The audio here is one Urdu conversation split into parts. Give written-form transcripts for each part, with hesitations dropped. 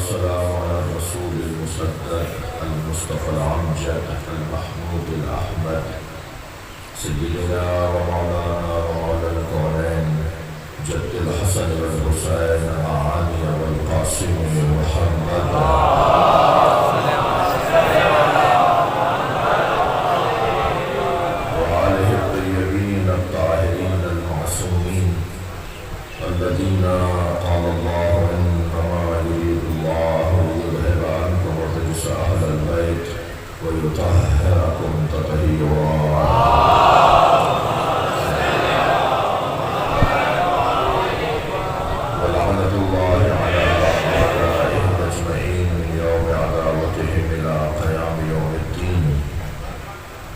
والسلام على الرسول المصدق المصطفى الأمجد المحمود الأحمد سيدنا ومولانا ومولى الكونين جد الحسن والحسين معاني والقاسم محمد وآله الطيبين الطاهرين المعصومين الذين قال الله إنما يريد الله ليذهب عنكم الرجس أهل البيت ويطهركم تطهيرا. ولعنة الله على أعدائهم أجمعين من يوم عداوتهم إلى قيام يوم الدين.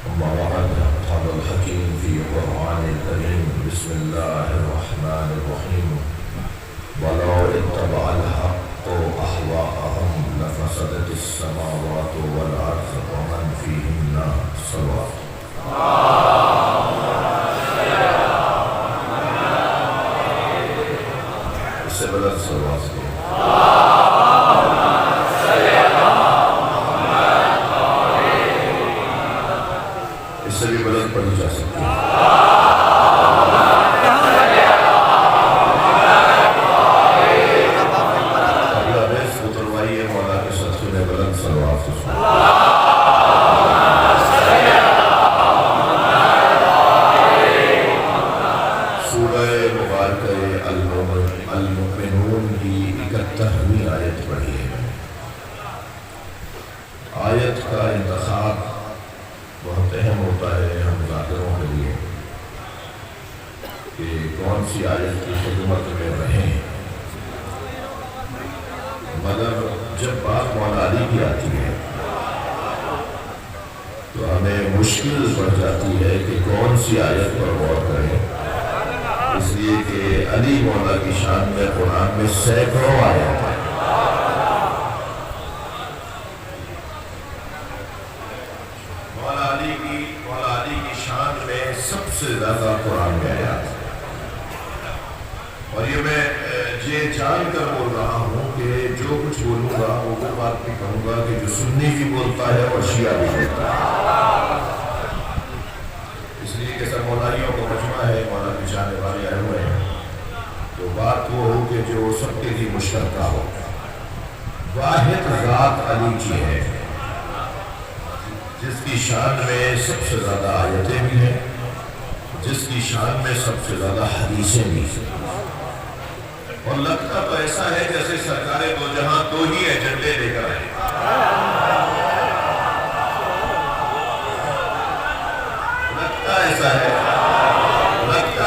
أما بعد، قال الحكيم في القرآن الكريم: بسم الله الرحمن الرحيم. ولو اتبع الحق أهواءهم لفسدت السماوات والأرض ومن فيهن. صلوات. اس سے بلند صلوات کی اس سے بھی بلند پڑھی جا سکتی ہے. آیت کا انتخاب بہت اہم ہوتا ہے ہم ذاکروں کے لیے کہ کون سی آیت کی خدمت میں رہیں، مگر جب بات مولا علی کی آتی ہے تو ہمیں مشکل پڑ جاتی ہے کہ کون سی آیت پر غور کریں، اس لیے کہ علی مولا کی شان میں قرآن میں سینکڑوں آیات ہیں. مولا علی کی شان میں سب سے زیادہ قرآن میں آیات ہیں. اور یہ میں یہ جان کر بول رہا ہوں کہ جو کچھ بولوں گا وہ بات بھی کہوں گا کہ جو سنی بھی بولتا ہے اور شیعہ بھی بولتا ہے. اس لیے کہ سب مولائیوں کو مجمع ہے، مولا کے چاہنے والے آئے ہوئے ہیں، تو بات وہ ہو کہ جو سب کے لیے مشترکہ ہو. واحد ذات علی کی ہے جس کی شان میں سب سے زیادہ آیتیں بھی ہیں، جس کی شان میں سب سے زیادہ حدیثیں بھی ہیں. اور لگتا تو ایسا ہے جیسے سرکار دو جہاں دو ہی ایجنڈے لے کر آئے. لگتا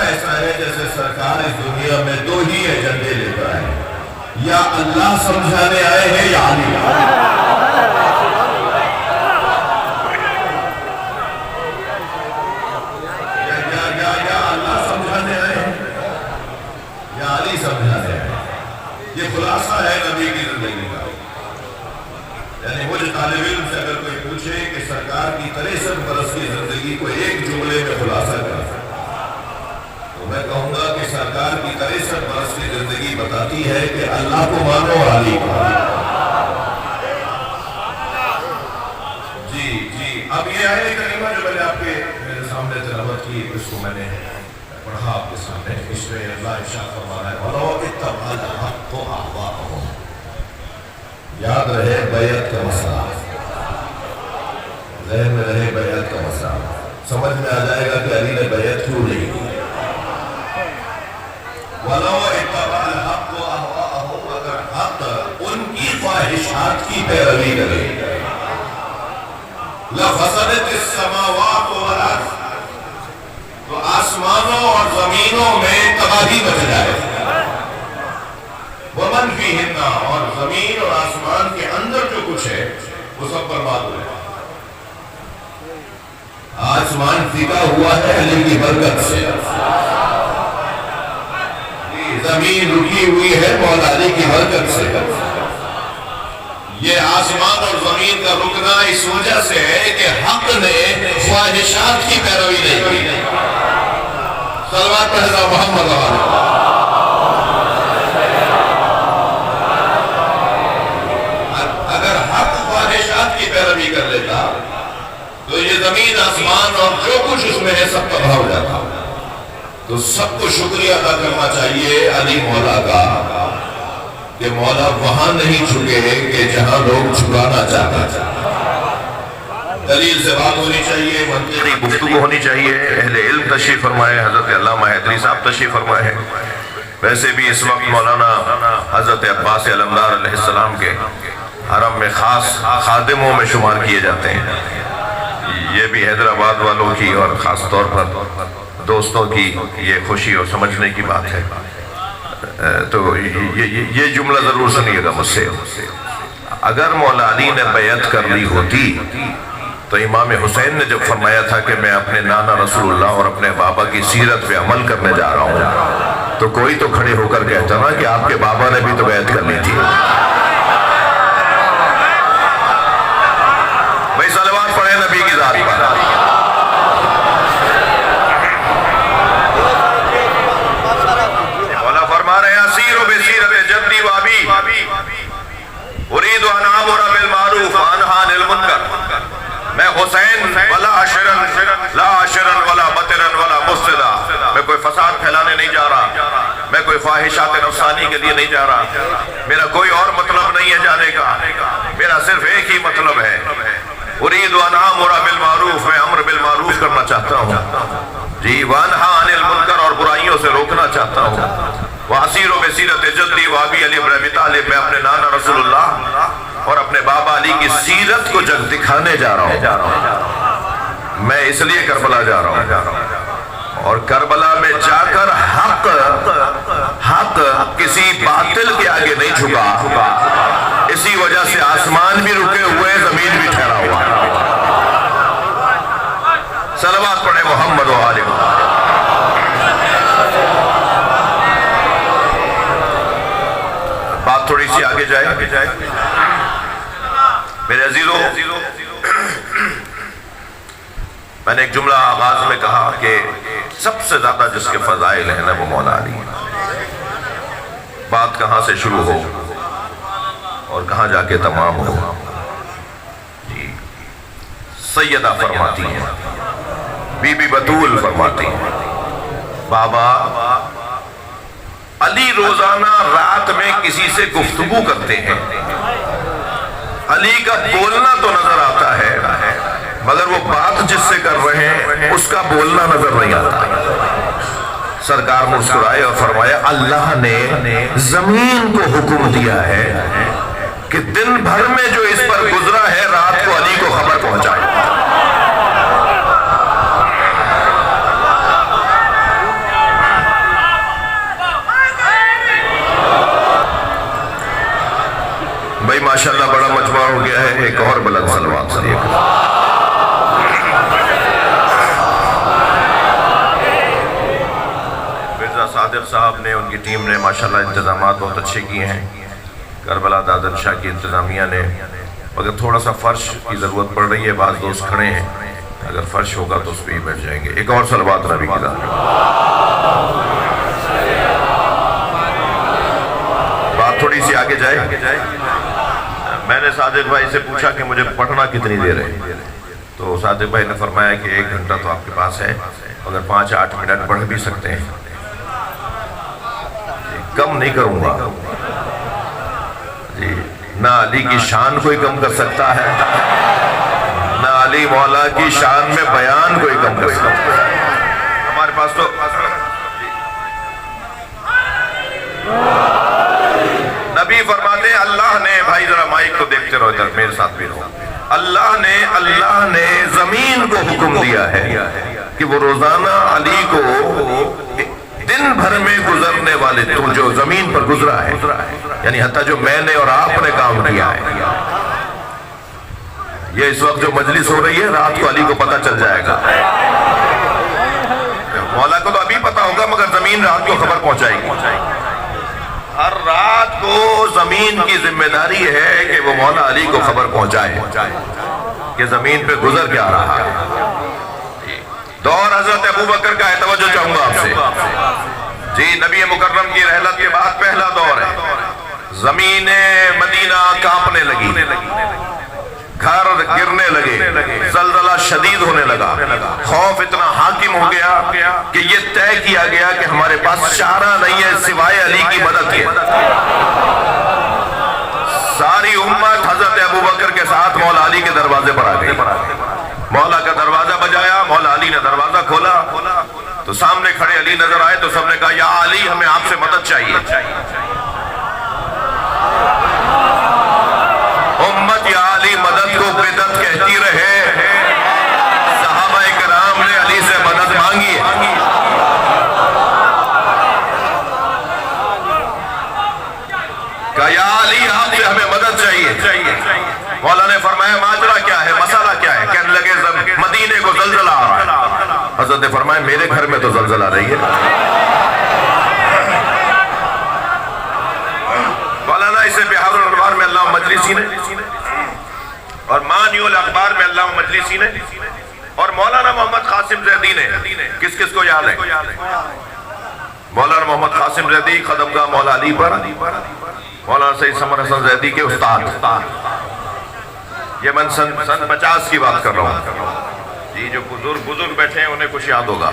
ایسا ہے جیسے سرکار اس دنیا میں دو ہی ایجنڈے لے کر آئے، یا اللہ سمجھانے آئے ہیں یا علی. یا اللہ سمجھانے آئے ہیں یا علی سمجھانے آئے ہیں. یہ خلاصہ ہے نبی کی زندگی کا. یعنی مجھ طالب علم سے اگر کوئی پوچھے کہ سرکار کی 63 برس کی زندگی کو ایک جملے میں خلاصہ کر، تو میں کہوں گا کہ سرکار کی 63 برس کی زندگی بتاتی ہے کہ اللہ کو مانو اور علی کو. جی اب یہ آیت کریمہ جو میں نے آپ کے میرے سامنے تلاوت کی، اس کو میں نے پڑھا آپ کے سامنے. اس میں اللہ ارشاد فرما رہا ہے: وَلَوْ اتَّبَعَ الْحَقُّ أَهْوَاءَهُمْ. یاد رہے بیعت کا مسئلہ، ذہن میں رہے بیعت کا مسئلہ. سمجھ میں آ جائے گا کہ علی نے بیعت کیوں نہیں کی. وَلَوْ اتَّبَعَ الْحَقُّ أَهْوَاءَهُمْ. اگر حق ان کی خواہشات کی پیروی کرے، لَفَسَدَتِ السَّمَاوَاتُ وَالْأَرْضُ. تو آسمانوں اور زمینوں میں تباہی مچ جائے. وَمَنْ فِيهِنَّ. اور زمین اور آسمان کے اندر جو کچھ ہے وہ سب برباد ہو جائے. آسمان فکا ہوا ہے علی کی برکت سے، زمین رکی ہوئی ہے مولا علی کی برکت سے. یہ آسمان اور زمین کا رکنا اس وجہ سے ہے کہ حق نے خواہشات کی پیروی نہیں کی. صلوات پڑھنا محمد علیہ. زمین آسمان اور جو کچھ اس میں ہے سب تباہ ہو جاتا، تو سب کو شکریہ ادا کرنا چاہیے علی مولا کا کہ مولا وہاں نہیں جھکے کہ جہاں لوگ جھکانا چاہتے ہیں۔ دلیل سے بات ہونی چاہیے، منطقی گفتگو ہونی چاہیے۔ اہل علم تشریف فرمائے، حضرت علامہ حیدری صاحب تشریف فرمائے ہیں۔ ویسے بھی اس وقت مولانا حضرت عباس علمدار علیہ السلام کے حرم میں خاص خادموں میں شمار کیے جاتے ہیں۔ یہ بھی حیدرآباد والوں کی اور خاص طور پر دوستوں کی یہ خوشی اور سمجھنے کی بات ہے۔ تو یہ جملہ ضرور سنیے گا مجھ سے، اگر مولا علی نے بیعت کر لی ہوتی تو امام حسین نے جب فرمایا تھا کہ میں اپنے نانا رسول اللہ اور اپنے بابا کی سیرت پہ عمل کرنے جا رہا ہوں، تو کوئی تو کھڑے ہو کر کہتا نا کہ آپ کے بابا نے بھی تو بیعت کر لی تھی۔ بھائی صلوات پڑھیں نبی کی ذات پر۔ مولا فرما رہے ہیں اسیر بسیرت جدی وابی اريد ان امر بالمعروف وانهى عن المنکر۔ میں حسین ولا عشرن لا عشرن ولا بطرن ولا مفسدا، میں کوئی فساد پھیلانے نہیں جا رہا، میں کوئی فاحشات نفسانی کے لیے نہیں جا رہا، میرا کوئی اور مطلب نہیں ہے جانے کا، میرا صرف ایک ہی مطلب ہے، اريد ان امر بالمعروف، میں امر بالمعروف کرنا چاہتا ہوں جی، وانہا عن المنکر، اور برائیوں سے روکنا چاہتا ہوں، واسیر بسیرت جدی وابی علی بن ابی طالب، میں اپنے نانا رسول اللہ اور اپنے بابا علی کی سیرت کو جگ دکھانے جا رہا ہوں۔ میں اس لیے کربلا جا رہا ہوں، اور کربلا میں جا کر حق کسی باطل کے آگے نہیں جھکا، اسی وجہ سے آسمان بھی رکے ہوئے، زمین بھی ٹھہرا ہوا۔ صلوات پڑھیں محمد و آل محمد۔ بات تھوڑی سی آگے جائے میرے عزیزوں، میں نے ایک جملہ آغاز میں کہا کہ سب سے زیادہ جس کے فضائل ہیں نا وہ مولا علی ہے۔ بات کہاں سے شروع ہو اور کہاں جا کے تمام ہو، جی سیدہ فرماتی ہیں، بی بی بطول فرماتی ہیں، بابا علی روزانہ رات میں کسی سے گفتگو کرتے ہیں، علی کا بولنا تو نظر آتا ہے مگر وہ بات جس سے کر رہے ہیں اس کا بولنا نظر نہیں آتا۔ سرکار مسکرائے اور فرمایا اللہ نے زمین کو حکم دیا ہے کہ دن بھر میں جو اس پر گزرا ہے رات کو علی کو خبر پہنچائے۔ بھائی ماشاءاللہ بڑا مجمع ہو گیا ہے، ایک اور بلند صلوات سے مرزا صادق صاحب نے، ان کی ٹیم نے ماشاءاللہ انتظامات بہت اچھے کیے ہیں، کربلا دادر شاہ کی انتظامیہ نے، مگر تھوڑا سا فرش کی ضرورت پڑ رہی ہے، بعض دوست کھڑے ہیں، اگر فرش ہوگا تو اس پہ ہی بیٹھ جائیں گے۔ ایک اور صلوات نبی کی ذات پر۔ بات تھوڑی سی آگے جائے، میں نے صادق بھائی سے پوچھا کہ مجھے پڑھنا کتنی دیر ہے، تو صادق بھائی نے فرمایا کہ 1 گھنٹہ تو آپ کے پاس ہے، اگر 5-8 منٹ پڑھ بھی سکتے ہیں، کم نہیں کروں گا جی، نہ علی کی شان کوئی کم کر سکتا ہے، نہ علی مولا کی شان میں بیان کوئی کم کر سکتا ہے۔ ہمارے پاس تو نبی فرماتے ہیں اللہ نے، بھائی ذرا مائک کو دیکھتے رہو ادھر، میرے ساتھ بھی رہو، اللہ نے زمین کو حکم دیا ہے کہ وہ روزانہ علی کو دن بھر میں گزرنے والے تو جو زمین پر گزرا ہے، یعنی حتیٰ جو میں نے اور آپ نے کام کیا ہے، یہ اس وقت جو مجلس ہو رہی ہے رات کو علی کو پتہ چل جائے گا، مولا کو تو ابھی پتہ ہوگا مگر زمین رات کو خبر پہنچائے گی۔ ہر رات کو زمین کی ذمہ داری ہے کہ وہ مولا علی کو خبر پہنچائے کہ زمین پہ گزر کیا رہا ہے۔ دور حضرت ابو بکر کا ہے، توجہ چاہوں گا آپ سے جی، نبی مکرم کی رحلت کے بعد پہلا دور ہے، زمین مدینہ کانپنے لگی، گھر گرنے لگے، زلزلہ شدید ہونے لگا، خوف اتنا حاکم ہو گیا کہ یہ طے کیا گیا کہ ہمارے پاس چارہ نہیں ہے سوائے علی کی مدد کے۔ ساری امت حضرت ابوبکر کے ساتھ مولا علی کے دروازے پر آ گئی۔ مولا کا دروازہ بجایا، مولا علی نے دروازہ کھولا تو سامنے کھڑے علی نظر آئے تو سب نے کہا یا علی ہمیں آپ سے مدد چاہیے۔ امت یا علی مدد کو بدعت کہتی رہے، صحابہ کرام نے علی سے مدد مانگی ہے۔ کہا یا علی آپ سے ہمیں مدد چاہیے۔ مولا نے فرمایا ماجرا کیا ہے، مسئلہ کیا ہے؟ کہنے لگے مدینے کو زلزلہ آ رہا ہے۔ حضرت نے فرمایا میرے گھر میں تو زلزلہ آ رہی ہے۔ مولانا اسے بہار الانوار میں علامہ مجلسی نے اور مانی الاخبار میں علامہ مجلسی نے اور مولانا محمد قاسم زیدی نے، کس کس کو یاد ہے؟ مولانا محمد قاسم زیدی خدمگاہ مولا علی پر، مولانا سید سمر حسن زیدی کے استاد۔ یہ میں سن 50 کی بات کر رہا ہوں جی، جو بزرگ بیٹھے ہیں انہیں کچھ یاد ہوگا۔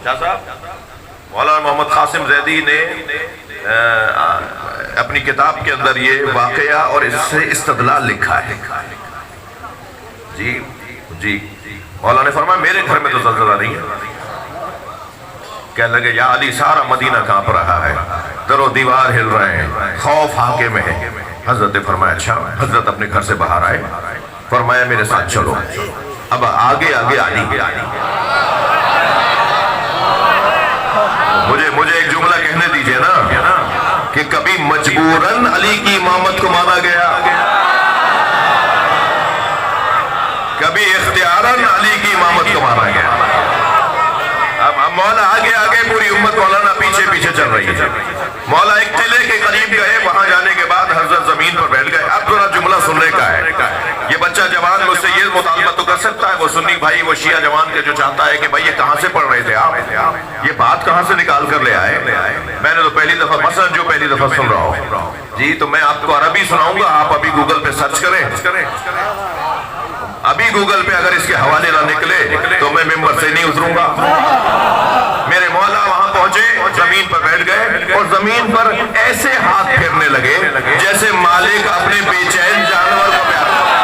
کیا صاحب؟ مولانا محمد قاسم زیدی نے اپنی کتاب کے اندر یہ واقعہ اور اس سے استدلال لکھا ہے جی۔ مولانا نے فرمایا میرے گھر میں تو زلزلہ نہیں ہے۔ کہنے لگے یا علی سارا مدینہ کانپ رہا ہے، در و دیوار ہل رہے ہیں، خوف حاکم ہے۔ حضرت نے فرمایا اچھا۔ حضرت اپنے گھر سے باہر آئے، فرمایا میرے ساتھ چلو۔ اب آگے علی۔ مجھے ایک جملہ کہنے دیجئے نا کہ کبھی مجبوراً علی کی امامت کو مانا گیا، کبھی اختیاراً علی کی امامت کو مانا گیا۔ اب مولا آگے پوری امت مولانا پیچھے چل رہی ہے۔ مولا ایک قلعے کے قریب گئے، وہاں جانے کے بعد حضرت زمین پر بیٹھ گئے۔ اب ذرا جملہ سننے کا ہے۔ یہ بچہ جوان مجھ سے یہ مطالبہ تو کر سکتا ہے، وہ سنی بھائی وہ شیعہ جوان کے جو چاہتا ہے کہ بھائی یہ کہاں سے پڑھ رہے تھے آپ، یہ بات کہاں سے نکال کر لے آئے؟ میں نے تو پہلی دفعہ مثلا جو پہلی دفعہ سن رہا ہوں جی، تو میں آپ کو عربی سناؤں گا، آپ ابھی گوگل پہ سرچ کریں۔ ابھی گوگل پہ اگر اس کے حوالے نہ نکلے تو میں ممبر سے نہیں اتروں گا۔ میرے مولا وہاں پہنچے، زمین پر بیٹھ گئے اور زمین پر ایسے ہاتھ پھیرنے لگے جیسے مالک اپنے بے چین جانور کو پیار کرتا ہے۔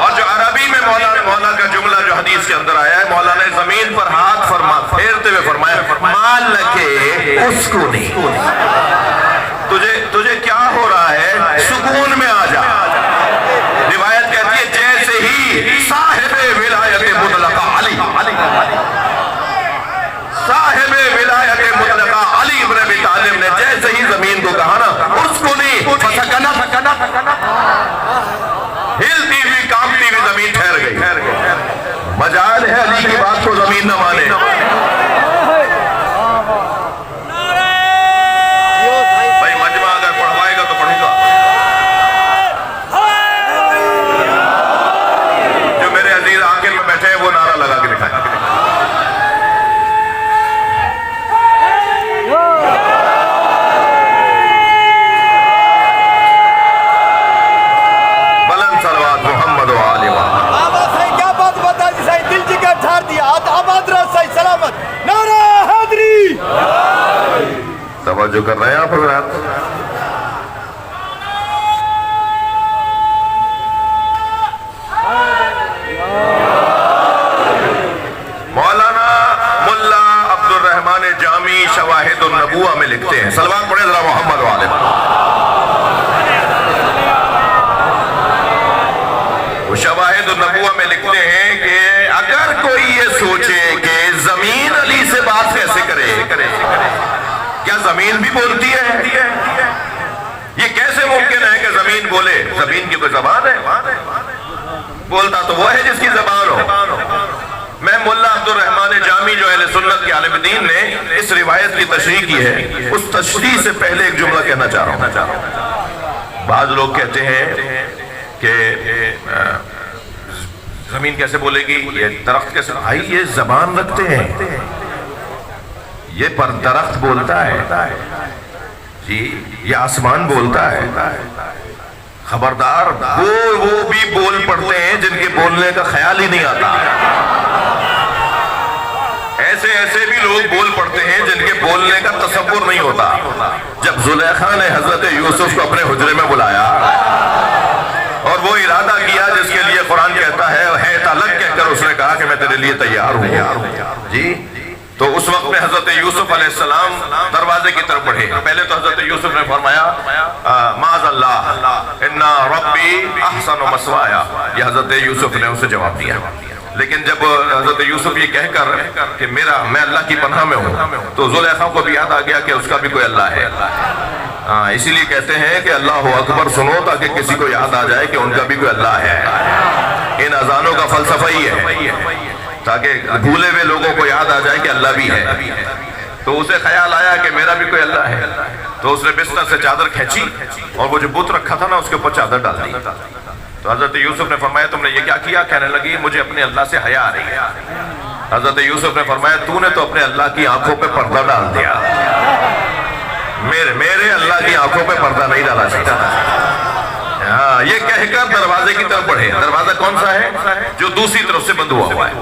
اور جو عربی میں مولا کا جملہ جو حدیث کے اندر آیا ہے، مولا نے زمین پر ہاتھ پھیرتے ہوئے فرمایا مان لکے اس کو نہیں، تجھے کیا ہو رہا ہے، سکون میں آ جا۔ روایت کہتی ہے جیسے ہی صاحب ولایت مطلقہ علی، صاحب ولایت مطلقہ علی ابن ابی طالب نے جیسے ہی زمین کو کہا نا اس کو نہیں، فسکنا ہلتی ہوئی کامتی ہوئی زمین ٹھہر گئی۔ مجال ہے علی کی بات کو زمین نہ مانے۔ بھائی مجمع اگر پڑھوائے گا تو پڑھوں گا، جو میرے عزیز آخر میں بیٹھے ہیں وہ نعرہ لگا کے دکھائیں۔ بلند صلوات محمد و آل محمد۔ بابا صحیح کیا بات بتا دی، صحیح دل جگر جھاڑ دیا، آباد رہا صحیح سلامت، نعرہ حیدری۔ توجہ کر رہے ہیں آپ حضرات؟ مولانا ملا عبد الرحمن جامی شواہد النبوہ میں لکھتے ہیں، سلوات پڑھیں ذرا محمد و آل محمد۔ وہ شواہد النبوہ میں لکھتے ہیں کہ اگر کوئی یہ سوچے کہ زمین علی سے بات کیسے کرے، کیا زمین بھی بولتی ہے؟ یہ کیسے ممکن ہے کہ زمین بولے؟ زمین کی کوئی زبان ہے؟ بولتا تو وہ ہے جس کی زبان ہو۔ میں ملا عبد الرحمن جامی جو اہل سنت کے عالم دین نے اس روایت کی تشریح کی ہے، اس تشریح سے پہلے ایک جملہ کہنا چاہ رہا ہوں۔ بعض لوگ کہتے ہیں کہ زمین کیسے بولے گی، یہ درخت کیسے، بھائی یہ زبان رکھتے ہیں، یہ پر درخت بولتا ہے جی، یہ آسمان بولتا ہے، خبردار وہ بھی بول پڑتے ہیں جن کے بولنے کا خیال ہی نہیں آتا، ایسے بھی لوگ بول پڑتے ہیں جن کے بولنے کا تصور نہیں ہوتا۔ جب زلیخا نے حضرت یوسف کو اپنے حجرے میں بلایا اور وہ ارادہ کیا جس کے لیے قرآن کہتا ہے تلک کہہ کر اس نے کہا کہ میں تیرے لیے تیار ہوں جی، تو اس وقت میں حضرت یوسف علیہ السلام دروازے کی طرف بڑھے۔ پہلے تو حضرت یوسف نے فرمایا معاذ اللہ انا ربی احسن مثوایا، یہ حضرت یوسف نے اسے جواب دیا۔ لیکن جب حضرت یوسف یہ کہہ کر کہ میں اللہ کی پناہ میں ہوں، تو زلیخا کو بھی یاد آ گیا کہ اس کا بھی کوئی اللہ ہے۔ اسی لیے کہتے ہیں کہ اللہ اکبر سنو تاکہ کسی کو یاد آ جائے کہ ان کا بھی کوئی اللہ ہے۔ ان اذانوں کا فلسفہ ہی ہے تاکہ بھولے ہوئے لوگوں کو یاد آ جائے کہ اللہ بھی ہے۔ تو اسے خیال آیا کہ میرا بھی کوئی اللہ ہے، تو اس نے بستر سے چادر کھینچی اور وہ جو بت رکھا تھا نا اس کے اوپر چادر ڈال دی۔ تو حضرت یوسف نے فرمایا تم نے یہ کیا کیا؟ کہنے لگی مجھے اپنے اللہ سے حیا آ رہی ہے۔ حضرت یوسف نے فرمایا تو نے تو اپنے اللہ کی آنکھوں پہ پردہ ڈال دیا، میرے اللہ کی آنکھوں پہ پردہ نہیں ڈالا چاہتا۔ یہ کہہ کر دروازے کی طرف بڑھے۔ دروازہ کون سا ہے؟ جو دوسری طرف سے بند ہوا ہے۔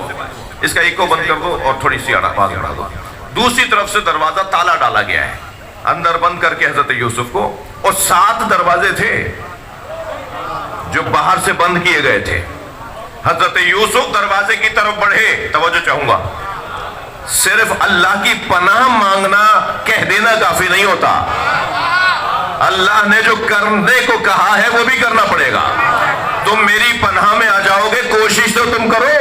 اس کا ایک کو بند کر دو اور تھوڑی سی آواز بڑھا دو۔ دوسری طرف سے دروازہ تالا ڈالا گیا ہے، اندر بند کر کے حضرت یوسف کو، اور 7 دروازے تھے جو باہر سے بند کیے گئے تھے۔ حضرت یوسف دروازے کی طرف بڑھے۔ توجہ چاہوں گا، صرف اللہ کی پناہ مانگنا کہہ دینا کافی نہیں ہوتا، اللہ نے جو کرنے کو کہا ہے وہ بھی کرنا پڑے گا۔ تم میری پناہ میں آ جاؤ گے، کوشش تو تم کرو۔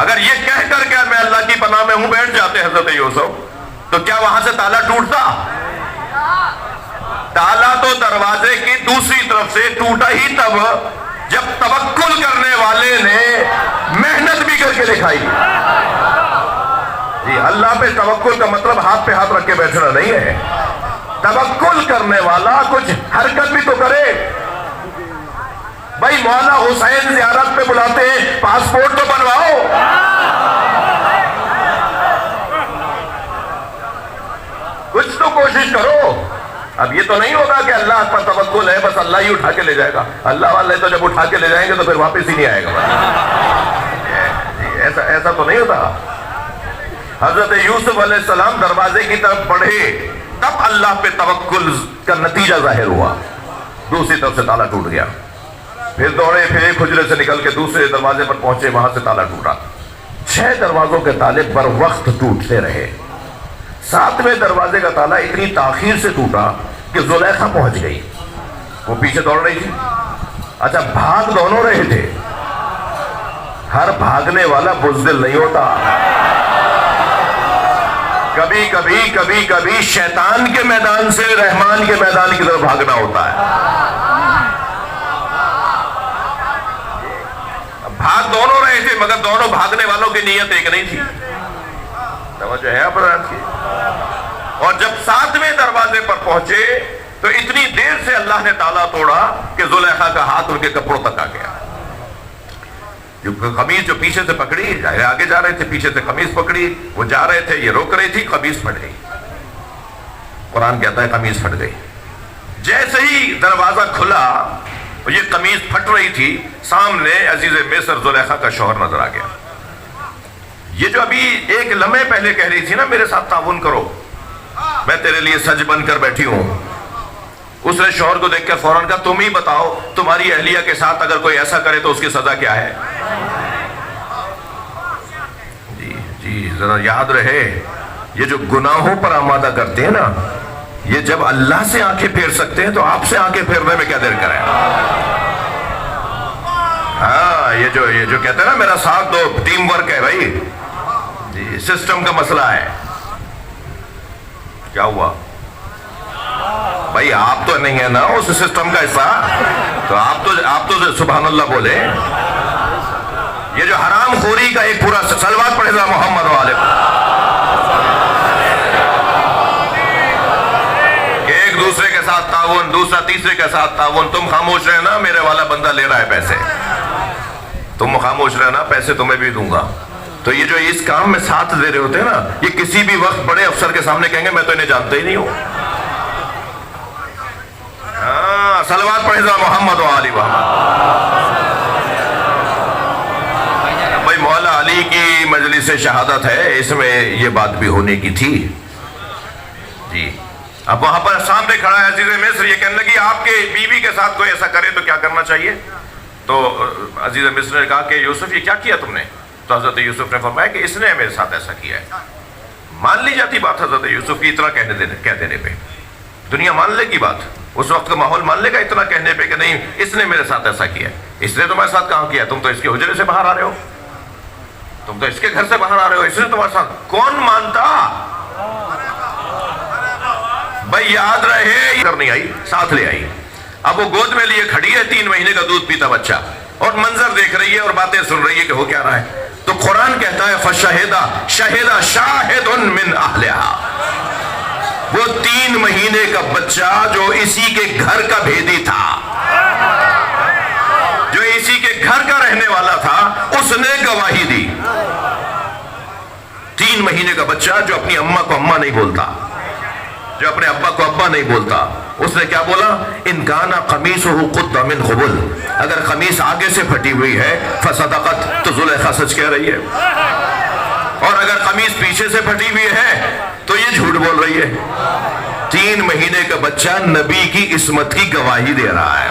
اگر یہ کہہ کر کہ میں اللہ کی پناہ میں ہوں بیٹھ جاتے حضرت یوسف، تو کیا وہاں سے تالا ٹوٹتا؟ تالا تو دروازے کی دوسری طرف سے ٹوٹا ہی تب جب توکل کرنے والے نے محنت بھی کر کے دکھائی۔ جی، اللہ پہ توکل کا مطلب ہاتھ پہ ہاتھ رکھ کے بیٹھنا نہیں ہے۔ توکل کرنے والا کچھ حرکت بھی تو کرے۔ بھائی مولانا حسین زیارت پہ بلاتے ہیں، پاسپورٹ تو بنواؤ۔ کچھ تو کوشش کرو۔ اب یہ تو نہیں ہوگا کہ اللہ پر توکل ہے بس اللہ ہی اٹھا کے لے جائے گا۔ اللہ والے تو جب اٹھا کے لے جائیں گے تو پھر واپس ہی نہیں آئے گا۔ ایسا تو نہیں ہوتا۔ حضرت یوسف علیہ السلام دروازے کی طرف بڑھے، تب اللہ پہ توکل کا نتیجہ ظاہر ہوا۔ دوسری طرف سے تالا ٹوٹ گیا۔ پھر دوڑے، پھر ایک حجرے سے نکل کے دوسرے دروازے پر پہنچے، وہاں سے تالا ٹوٹا۔ 6 دروازوں کے تالے بر وقت ٹوٹتے رہے۔ 7ویں دروازے کا تالا اتنی تاخیر سے ٹوٹا کہ زلیخا پہنچ گئی۔ وہ پیچھے دوڑ رہی تھی۔ اچھا، بھاگ دونوں رہے تھے۔ ہر بھاگنے والا بزدل نہیں ہوتا۔ کبھی کبھی شیطان کے میدان سے رحمان کے میدان کی طرف بھاگنا ہوتا ہے۔ بھاگ دونوں رہے تھے مگر دونوں بھاگنے والوں کی نیت ایک نہیں تھی۔ توجہ ہے اپرات کی؟ اور جب 7ویں دروازے پر پہنچے تو اتنی دیر سے اللہ نے تالا توڑا کہ زلیخا کا ہاتھ ان کے کپڑوں تک آ گیا۔ جو قمیص جو پیچھے سے پکڑی، آگے جا رہے تھے، پیچھے سے قمیص پکڑی، وہ جا رہے تھے، یہ روک رہی تھی، قمیص پھٹ گئی۔ قرآن کہتا ہے قمیص پھٹ گئی۔ جیسے ہی دروازہ کھلا، یہ قمیص پھٹ رہی تھی، سامنے عزیز مصر زلیخا کا شوہر نظر آ گیا۔ یہ جو ابھی ایک لمحے پہلے کہہ رہی تھی نا میرے ساتھ تعاون کرو، میں تیرے لیے سج بن کر بیٹھی ہوں، اس نے شوہر کو دیکھ کر فوراً کہا تم ہی بتاؤ تمہاری اہلیہ کے ساتھ اگر کوئی ایسا کرے تو اس کی سزا کیا ہے؟ جی ذرا یاد رہے، یہ جو گناہوں پر آمادہ کرتے ہیں نا، یہ جب اللہ سے آنکھیں پھیر سکتے ہیں تو آپ سے آنکھیں پھیرنے میں کیا دیر کریں؟ ہاں، یہ جو کہتے ہیں نا میرا ساتھ دو، ٹیم ورک ہے بھائی، جی سسٹم کا مسئلہ ہے۔ کیا ہوا بھائی؟ آپ تو نہیں ہے نا اس سسٹم کا حصہ، تو آپ تو سبحان اللہ بولے۔ یہ جو حرام خوری کا ایک پورا صلوات پڑھے گا محمد والے کہ ایک دوسرے کے ساتھ تعاون، دوسرا تیسرے کے ساتھ تعاون۔ تم خاموش رہنا، میرے والا بندہ لے رہا ہے پیسے، تم خاموش رہنا، پیسے تمہیں بھی دوں گا، تو یہ جو اس کام میں ساتھ دے رہے ہوتے ہیں نا، یہ کسی بھی وقت بڑے افسر کے سامنے کہیں گے میں تو انہیں جانتا ہی نہیں ہوں. ہاں، صلوات پڑھیں ذرا محمد و آل محمد. بھائی مولا علی کی مجلس شہادت ہے، اس میں یہ بات بھی ہونے کی تھی. جی اب وہاں پر سامنے کھڑا ہے عزیز مصر، یہ کہنے لگی آپ کے بیوی کے ساتھ کوئی ایسا کرے تو کیا کرنا چاہیے؟ تو عزیز مصر نے کہا کہ یوسف یہ کیا کیا تم نے؟ تو حضرت یوسف نے فرمایا کہ اس نے میرے ساتھ ایسا کیا ہے. مان لی جاتی بات حضرت یوسف کی اتنا کہہ دینے پہ، دنیا مان لے گی بات، اس وقت کا ماحول مان لے گا اتنا کہنے پہ کہ نہیں اس نے میرے ساتھ ایسا کیا ہے. اس نے تمہارے ساتھ کہاں کیا؟ تم تو اس کے حجرے سے باہر آ رہے ہو، تم تو اس کے گھر سے باہر آ رہے ہو، اس نے تمہارے ساتھ. کون مانتا؟ بھائی یاد رہے نہیں آئی، ساتھ لے آئی. اب وہ گود میں لیے کھڑی ہے، 3 مہینے کا دودھ پیتا بچہ، اور منظر دیکھ رہی ہے اور باتیں سن رہی ہے کہ ہو کیا رہا ہے. تو قرآن کہتا ہے فَشَهِدَ شَاهِدٌ مِّنْ أَهْلِهَا، وہ 3 مہینے کا بچہ جو اسی کے گھر کا بھیدی تھا، جو اسی کے گھر کا رہنے والا تھا، اس نے گواہی دی. 3 مہینے کا بچہ جو اپنی اماں کو اماں نہیں بولتا، جو اپنے ابا کو ابا نہیں بولتا، اس نے کیا بولا؟ ان کان قمیصہ قد من قبل، اگر قمیص آگے سے پھٹی ہوئی ہے فصدقت، تو زلیخا سچ کہہ رہی ہے، اور اگر قمیص پیچھے سے پھٹی ہوئی ہے تو یہ جھوٹ بول رہی ہے. 3 مہینے کا بچہ نبی کی عصمت کی گواہی دے رہا ہے.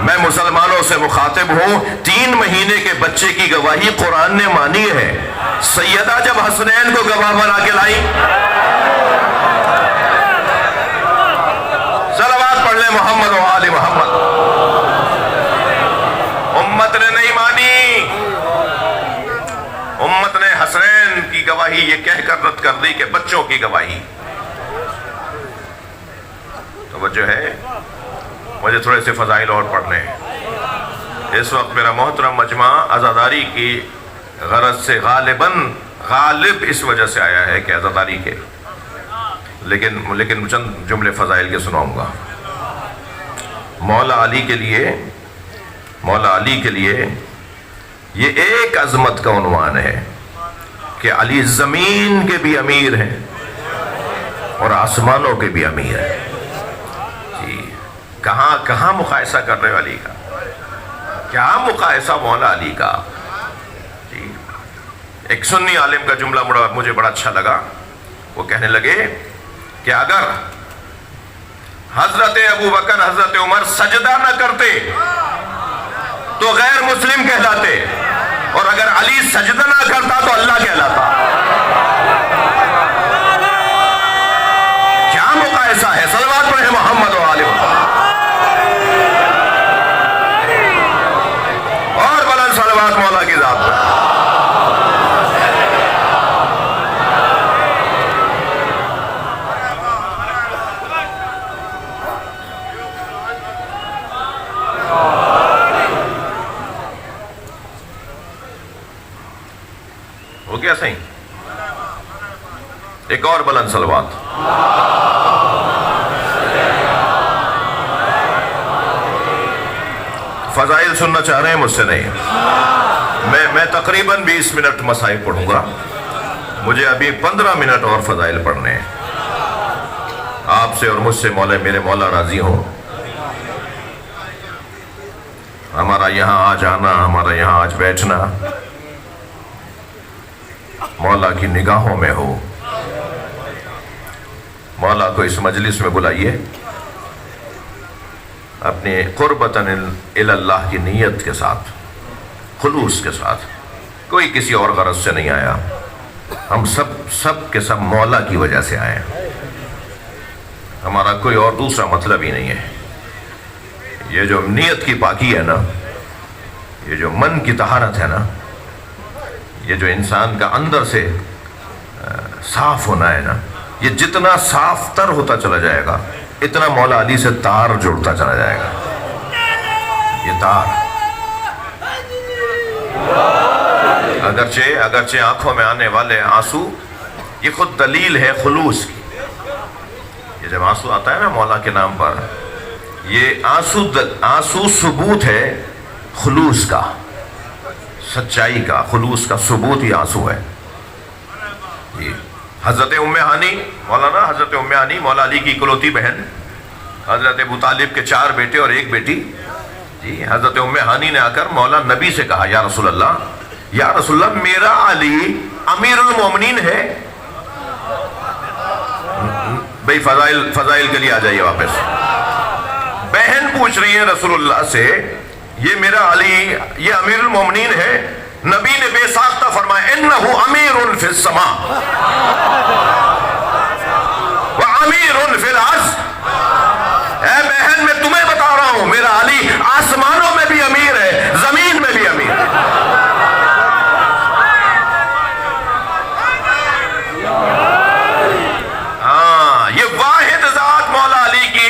میں مسلمانوں سے مخاطب ہوں، 3 مہینے کے بچے کی گواہی قرآن نے مانی ہے. سیدہ جب حسنین کو گواہ بنا کے لائی، صلوات پڑھ لیں محمد و آل محمد. امت نے نہیں مانی، امت نے حسنین کی گواہی یہ کہہ کر رد کر دی کہ بچوں کی گواہی. توجہ ہے، مجھے تھوڑے سے فضائل اور پڑھنے ہیں. اس وقت میرا محترم مجمع عزاداری کی غرض سے غالب اس وجہ سے آیا ہے کہ عزاداری کے، لیکن چند جملے فضائل کے سناؤں گا. مولا علی کے لیے یہ ایک عظمت کا عنوان ہے کہ علی زمین کے بھی امیر ہیں اور آسمانوں کے بھی امیر ہیں. جی کہاں مقایسہ کر رہے ہو علی کا؟ کیا مقایسہ مولا علی کا؟ جی ایک سنی عالم کا جملہ مجھے بڑا اچھا لگا. وہ کہنے لگے کہ اگر حضرت ابوبکر حضرت عمر سجدہ نہ کرتے تو غیر مسلم کہلاتے، اور اگر علی سجدہ نہ کرتا تو اللہ کہلاتا. کیا مقایسہ ہے؟ صلوات پڑھیں محمد و آل محمد. اور بلند صلوات مولا کی ذات پر. ہو گیا صحیح؟ ایک اور بلند صلوات. فضائل سننا چاہ رہے ہیں؟ مجھ سے نہیں. میں تقریباً 20 منٹ مسائل پڑھوں گا. مجھے ابھی 15 منٹ اور فضائل پڑھنے ہیں. آپ سے اور مجھ سے میرے مولا راضی ہوں. ہمارا یہاں آ جانا، ہمارا یہاں آج بیٹھنا مولا کی نگاہوں میں ہو. مولا کو اس مجلس میں بلائیے اپنی قربتاً اللہ کی نیت کے ساتھ، خلوص کے ساتھ. کوئی کسی اور غرض سے نہیں آیا، ہم سب کے سب مولا کی وجہ سے آئے ہیں. ہمارا کوئی اور دوسرا مطلب ہی نہیں ہے. یہ جو نیت کی پاکی ہے نا، یہ جو من کی طہارت ہے نا، یہ جو انسان کا اندر سے صاف ہونا ہے نا، یہ جتنا صاف تر ہوتا چلا جائے گا اتنا مولا علی سے تار جڑتا چلا جائے گا. یہ تار اگرچہ آنکھوں میں آنے والے آنسو یہ خود دلیل ہے خلوص کی. یہ جب آنسو آتا ہے نا مولا کے نام پر، یہ آنسو ثبوت ہے خلوص کا. سچائی کا، خلوص کا ثبوت ہی آنسو ہے. جی حضرت ام ہانی، مولانا حضرت ام ہانی مولا علی کی اکلوتی بہن، حضرت ابو طالب کے 4 بیٹے اور 1 بیٹی. جی حضرت ام ہانی نے آ کر مولا نبی سے کہا یا رسول اللہ میرا علی امیر المومنین ہے. بھئی فضائل کے لیے آ جائیے واپس. بہن پوچھ رہی ہے رسول اللہ سے یہ میرا علی یہ امیر المومنین ہے. نبی نے بے ساختہ فرمایا انہو امیر فی السماء و امیر فی الارض. اے بہن میں تمہیں بتا رہا ہوں میرا علی آسمانوں میں بھی امیر ہے، زمین میں بھی امیر ہے. ہاں یہ واحد ذات مولا علی کی.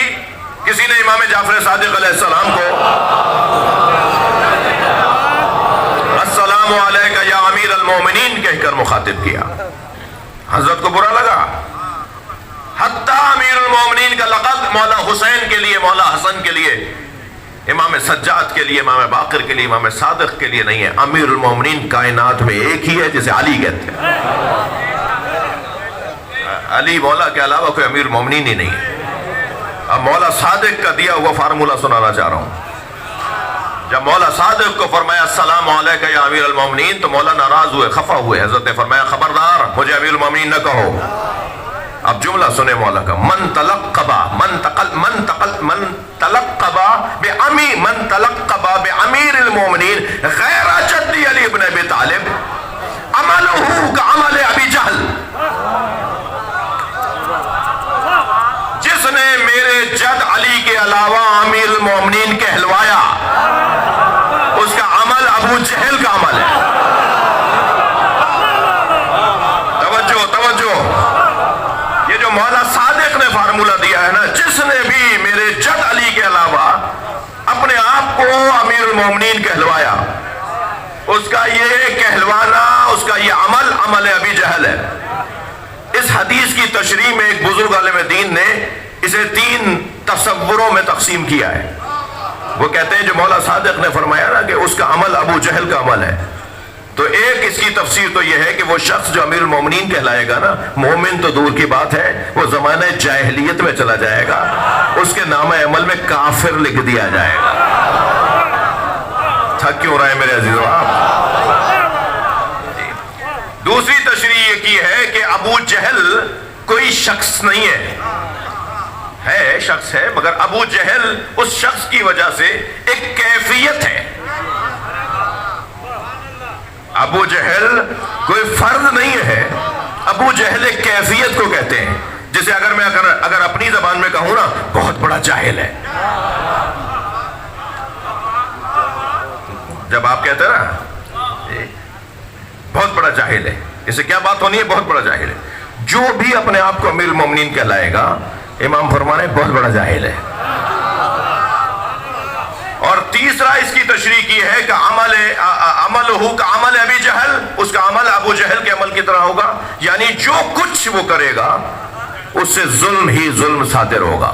کسی نے امام جعفر صادق علیہ السلام کو السلام علیکہ یا امیر المومنین کہہ کر مخاطب کیا. حضرت کو برا لگا. حتیٰ امیر المومنین کا لقب مولا حسین کے لیے، مولا حسن کے لیے، امام سجاد کے لیے، امام باقر کے لیے، امام صادق کے لیے نہیں ہے. امیر المومنین کائنات میں ایک ہی ہے جسے علی کہتے ہیں. علی مولا کے علاوہ کوئی امیر المومنین ہی نہیں ہے. اب مولا صادق کا دیا ہوا فارمولہ سنانا چاہ رہا ہوں. جب مولا صادق کو فرمایا السلام علیکہ یا امیر المومنین تو مولا ناراض ہوئے، خفا ہوئے. حضرت نے فرمایا خبردار مجھے امیر المومنین نہ کہو. اب جملہ سنے مولا کا من تلقبا بامیر المومنین غیر جدی علی ابن ابی طالب عملہ کعمل ابی جہل. جس نے میرے جد علی کے علاوہ امیر المومنین کہلوایا اس کا عمل ابو جہل کا عمل ہے. توجہ یہ جو مولا صادق نے فارمولہ دیا ہے نا، جس نے بھی میرے جد علی کے علاوہ اپنے آپ کو امیر المومنین کہلوایا اس کا یہ کہلوانا، اس کا یہ عمل ابی جہل ہے. اس حدیث کی تشریح میں ایک بزرگ عالم دین نے اسے 3 تصوروں میں تقسیم کیا ہے. وہ کہتے ہیں جو مولا صادق نے فرمایا نا کہ اس کا عمل ابو جہل کا عمل ہے، تو ایک اس کی تفسیر تو یہ ہے کہ وہ شخص جو امیر المومنین کہلائے گا نا، مومن تو دور کی بات ہے، وہ زمانہ جاہلیت میں چلا جائے گا، اس کے نام عمل میں کافر لکھ دیا جائے گا. تھک کیوں رہے میرے عزیزو آپ؟ دوسری تشریح یہ کی ہے کہ ابو جہل کوئی شخص نہیں ہے، شخص ہے، مگر ابو جہل اس شخص کی وجہ سے ایک کیفیت ہے. ابو جہل کوئی فرد نہیں ہے، ابو جہل ایک کیفیت کو کہتے ہیں. جسے اگر اپنی زبان میں کہوں نا، بہت بڑا جاہل ہے. جب آپ کہتے ہیں نا بہت بڑا جاہل ہے، اسے کیا بات ہونی ہے؟ بہت بڑا جاہل ہے. جو بھی اپنے آپ کو امیر المومنین کہلائے گا، امام فرمانے بہت بڑا جاہل ہے. اور تیسرا اس کی تشریح کی ہے کہ عملہ کا عمل ابی جہل، اس کا عمل ابو جہل کے عمل کی طرح ہوگا. یعنی جو کچھ وہ کرے گا اس سے ظلم ہی ظلم صادر ہوگا.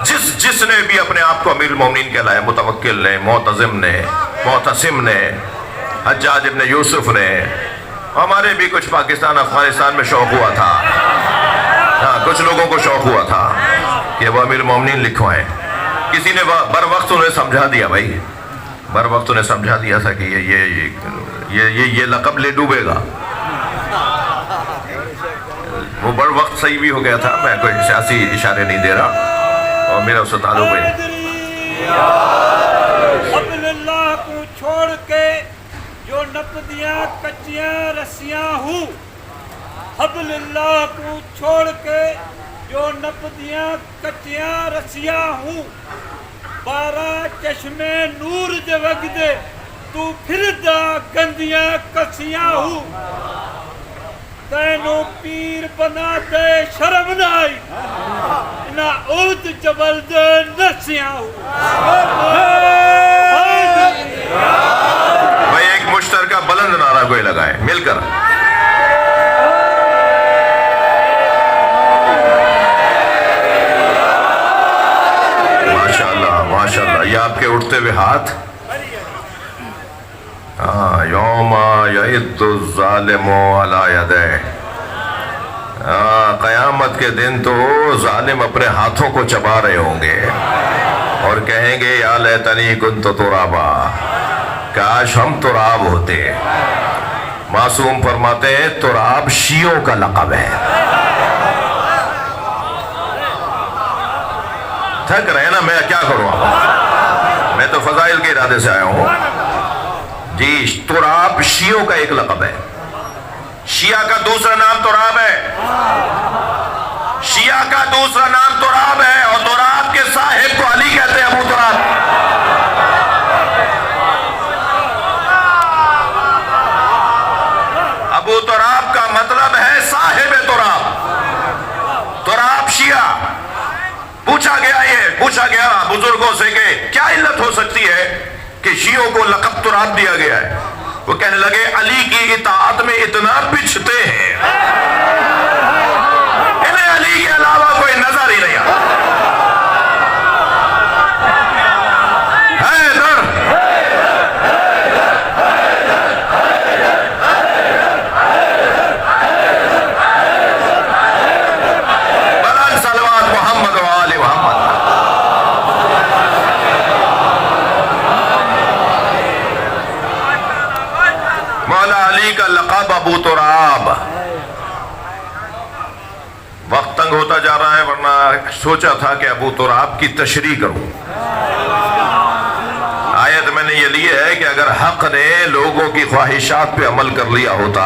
جس نے بھی اپنے آپ کو امیر المومنین کہلایا، متوکل نے، معتصم نے، حجاج ابن یوسف نے، ہمارے بھی کچھ پاکستان افغانستان میں شوق ہوا تھا، ہاں کچھ لوگوں کو شوق ہوا تھا کہ وہ امیر المومنین لکھوائیں. کسی نے بر وقت انہیں سمجھا دیا، بھائی بر وقت انہیں سمجھا دیا تھا کہ یہ لقب لے ڈوبے گا. وہ بر وقت صحیح بھی ہو گیا تھا، میں کوئی سیاسی اشارے نہیں دے رہا، اور میرا اس سے تعلق ہے. حبل اللہ کو چھوڑ کے جو نپدیاں کچیاں رسیاں ہوں، حبل اللہ کو چھوڑ کے جو نپدیاں کچیاں رسیاں ہوں، 12 چشمے نور دے وگدے تو پھر دا گندیاں کسیاں ہوں. تینوں پیر بنا دے شرم نہ آئی، نہ اود جبل دے نسیاں ہوں. بھائی ایک مشترکہ بلند نعرہ کوئی لگائے مل کر. ماشاءاللہ ماشاءاللہ، یہ آپ کے اٹھتے ہوئے ہاتھ یوم یعض الظالم علی یدیہ، قیامت کے دن تو ظالم اپنے ہاتھوں کو چبا رہے ہوں گے اور کہیں گے یا لیتنی کنت ترابا، کاش ہم تراب ہوتے۔ معصوم فرماتے ہیں تراب شیعوں کا لقب ہے۔ تھک رہے نا، میں کیا کروں، میں تو فضائل کے ارادے سے آیا ہوں جی۔ تراب شیعوں کا ایک لقب ہے، شیعہ کا دوسرا نام تراب ہے، شیعہ کا دوسرا نام تراب ہے، اور تراب کے صاحب کو علی کہتے ہیں، ابو تراب۔ ابو تراب کا مطلب ہے صاحب تراب، تراب شیعہ۔ پوچھا گیا بزرگوں سے کہ کیا علت ہو سکتی ہے کہ شیعوں کو لقب تراب دیا گیا ہے؟ وہ کہنے لگے علی کی اطاعت میں اتنا پچھتے ہیں، انہیں علی کے علاوہ کوئی نظر ہی نہیں آتا۔ حیدر، بلند صلوات محمد و آل محمد۔ مولا علی کا لقب ابو تراب۔ وقت تنگ ہوتا جا رہا ہے، ورنہ سوچا تھا کہ ابو تراب کی تشریح کروں۔ آیت میں نے یہ لی ہے کہ اگر حق نے لوگوں کی خواہشات پہ عمل کر لیا ہوتا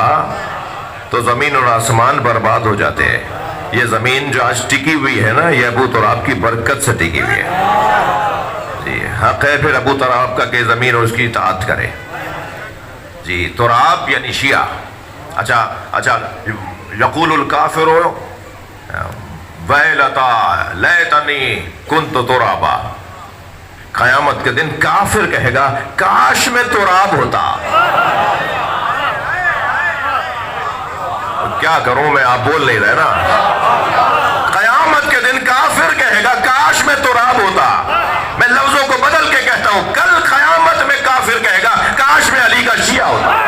تو زمین اور آسمان برباد ہو جاتے ہیں۔ یہ زمین جو آج ٹکی ہوئی ہے نا، یہ ابو تراب کی برکت سے ٹکی ہوئی ہے جی۔ حق ہے پھر ابو تراب کا کہ زمین اور اس کی اطاعت کرے جی۔ تراب یعنی شیعہ۔ اچھا، یقول الکافر ویلتا لیتنی کنت ترابا، قیامت کے دن کافر کہے گا کاش میں تراب ہوتا۔ کیا کروں میں، آپ بول نہیں رہے نا۔ قیامت کے دن کافر کہے گا کاش میں تراب ہوتا۔ میں لفظوں کو بدل کے کہتا ہوں، کل قیامت میں کافر کہے گا کاش میں علی کا شیعہ ہوتا۔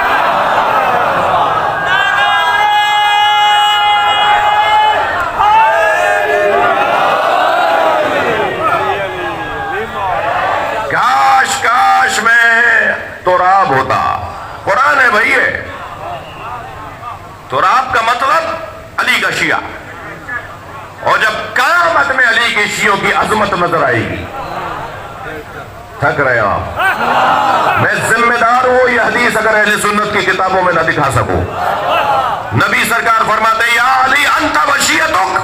کاش میں تراب ہوتا۔ قرآن ہے بھائی، ہے تراب کا مطلب علی کا شیعہ۔ اور جب قیامت میں علی کے شیعوں کی عظمت نظر آئے گی، تھک رہے ہو آپ، میں ذمہ دار ہوں یہ حدیث اگر اہل سنت کی کتابوں میں نہ دکھا سکوں۔ نبی سرکار فرماتے ہیں یا علی انت و شیعتک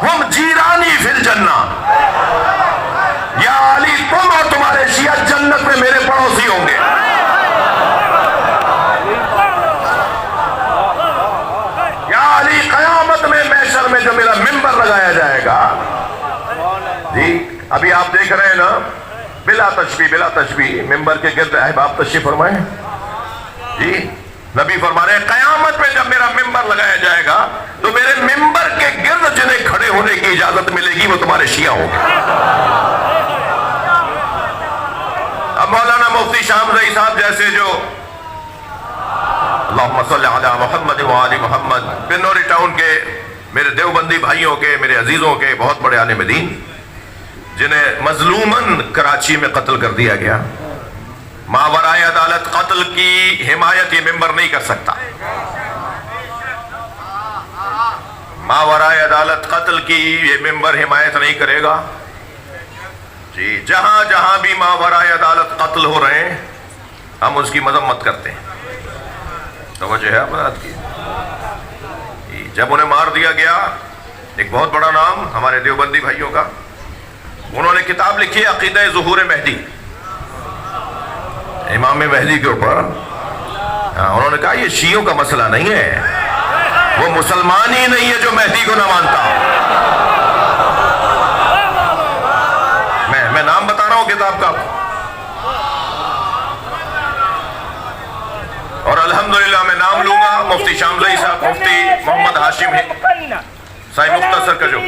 ہم جیرانی فی الجنہ، یا علی تم اور تمہارے شیعہ جنت میں میرے پڑوسی ہوں گے۔ یا علی قیامت میں محشر میں جو میرا ممبر لگایا جائے گا جی، ابھی آپ دیکھ رہے ہیں نا، بلا تشبیہ ممبر کے گرد احباب تشریف فرمائیں جی۔ نبی فرما رہے ہیں قیامت میں جب میرا ممبر لگایا جائے گا تو میرے ممبر کے گرد جنہیں کھڑے ہونے کی اجازت ملے گی وہ تمہارے شیعہ ہوں گے۔ اب مولانا مفتی شام رئی صاحب جیسے جو اللہم صلی علی محمد و آل محمد بنوری ٹاؤن کے میرے دیوبندی بھائیوں کے، میرے عزیزوں کے بہت بڑے عالم دین، جنہیں مظلوماً کراچی میں قتل کر دیا گیا، ماورائے عدالت قتل کی حمایت یہ ممبر نہیں کر سکتا۔ ماورائے عدالت قتل کی یہ ممبر حمایت نہیں کرے گا جی۔ جہاں جہاں بھی ماورائے عدالت قتل ہو رہے ہیں ہم اس کی مذمت کرتے ہیں۔ توجہ ہے آپ کی؟ جب انہیں مار دیا گیا، ایک بہت بڑا نام ہمارے دیوبندی بھائیوں کا، انہوں نے کتاب لکھی ہے عقیدہ ظہور مہدی، امام مہدی کے اوپر۔ انہوں نے کہا یہ شیعوں کا مسئلہ نہیں ہے، وہ مسلمان ہی نہیں ہے جو مہدی کو نہ مانتا۔ میں نام بتا رہا ہوں کتاب کا، اور الحمدللہ میں نام لوں گا مفتی شام رئی صاحب، مفتی محمد ہاشم صاحب مختصر کا جو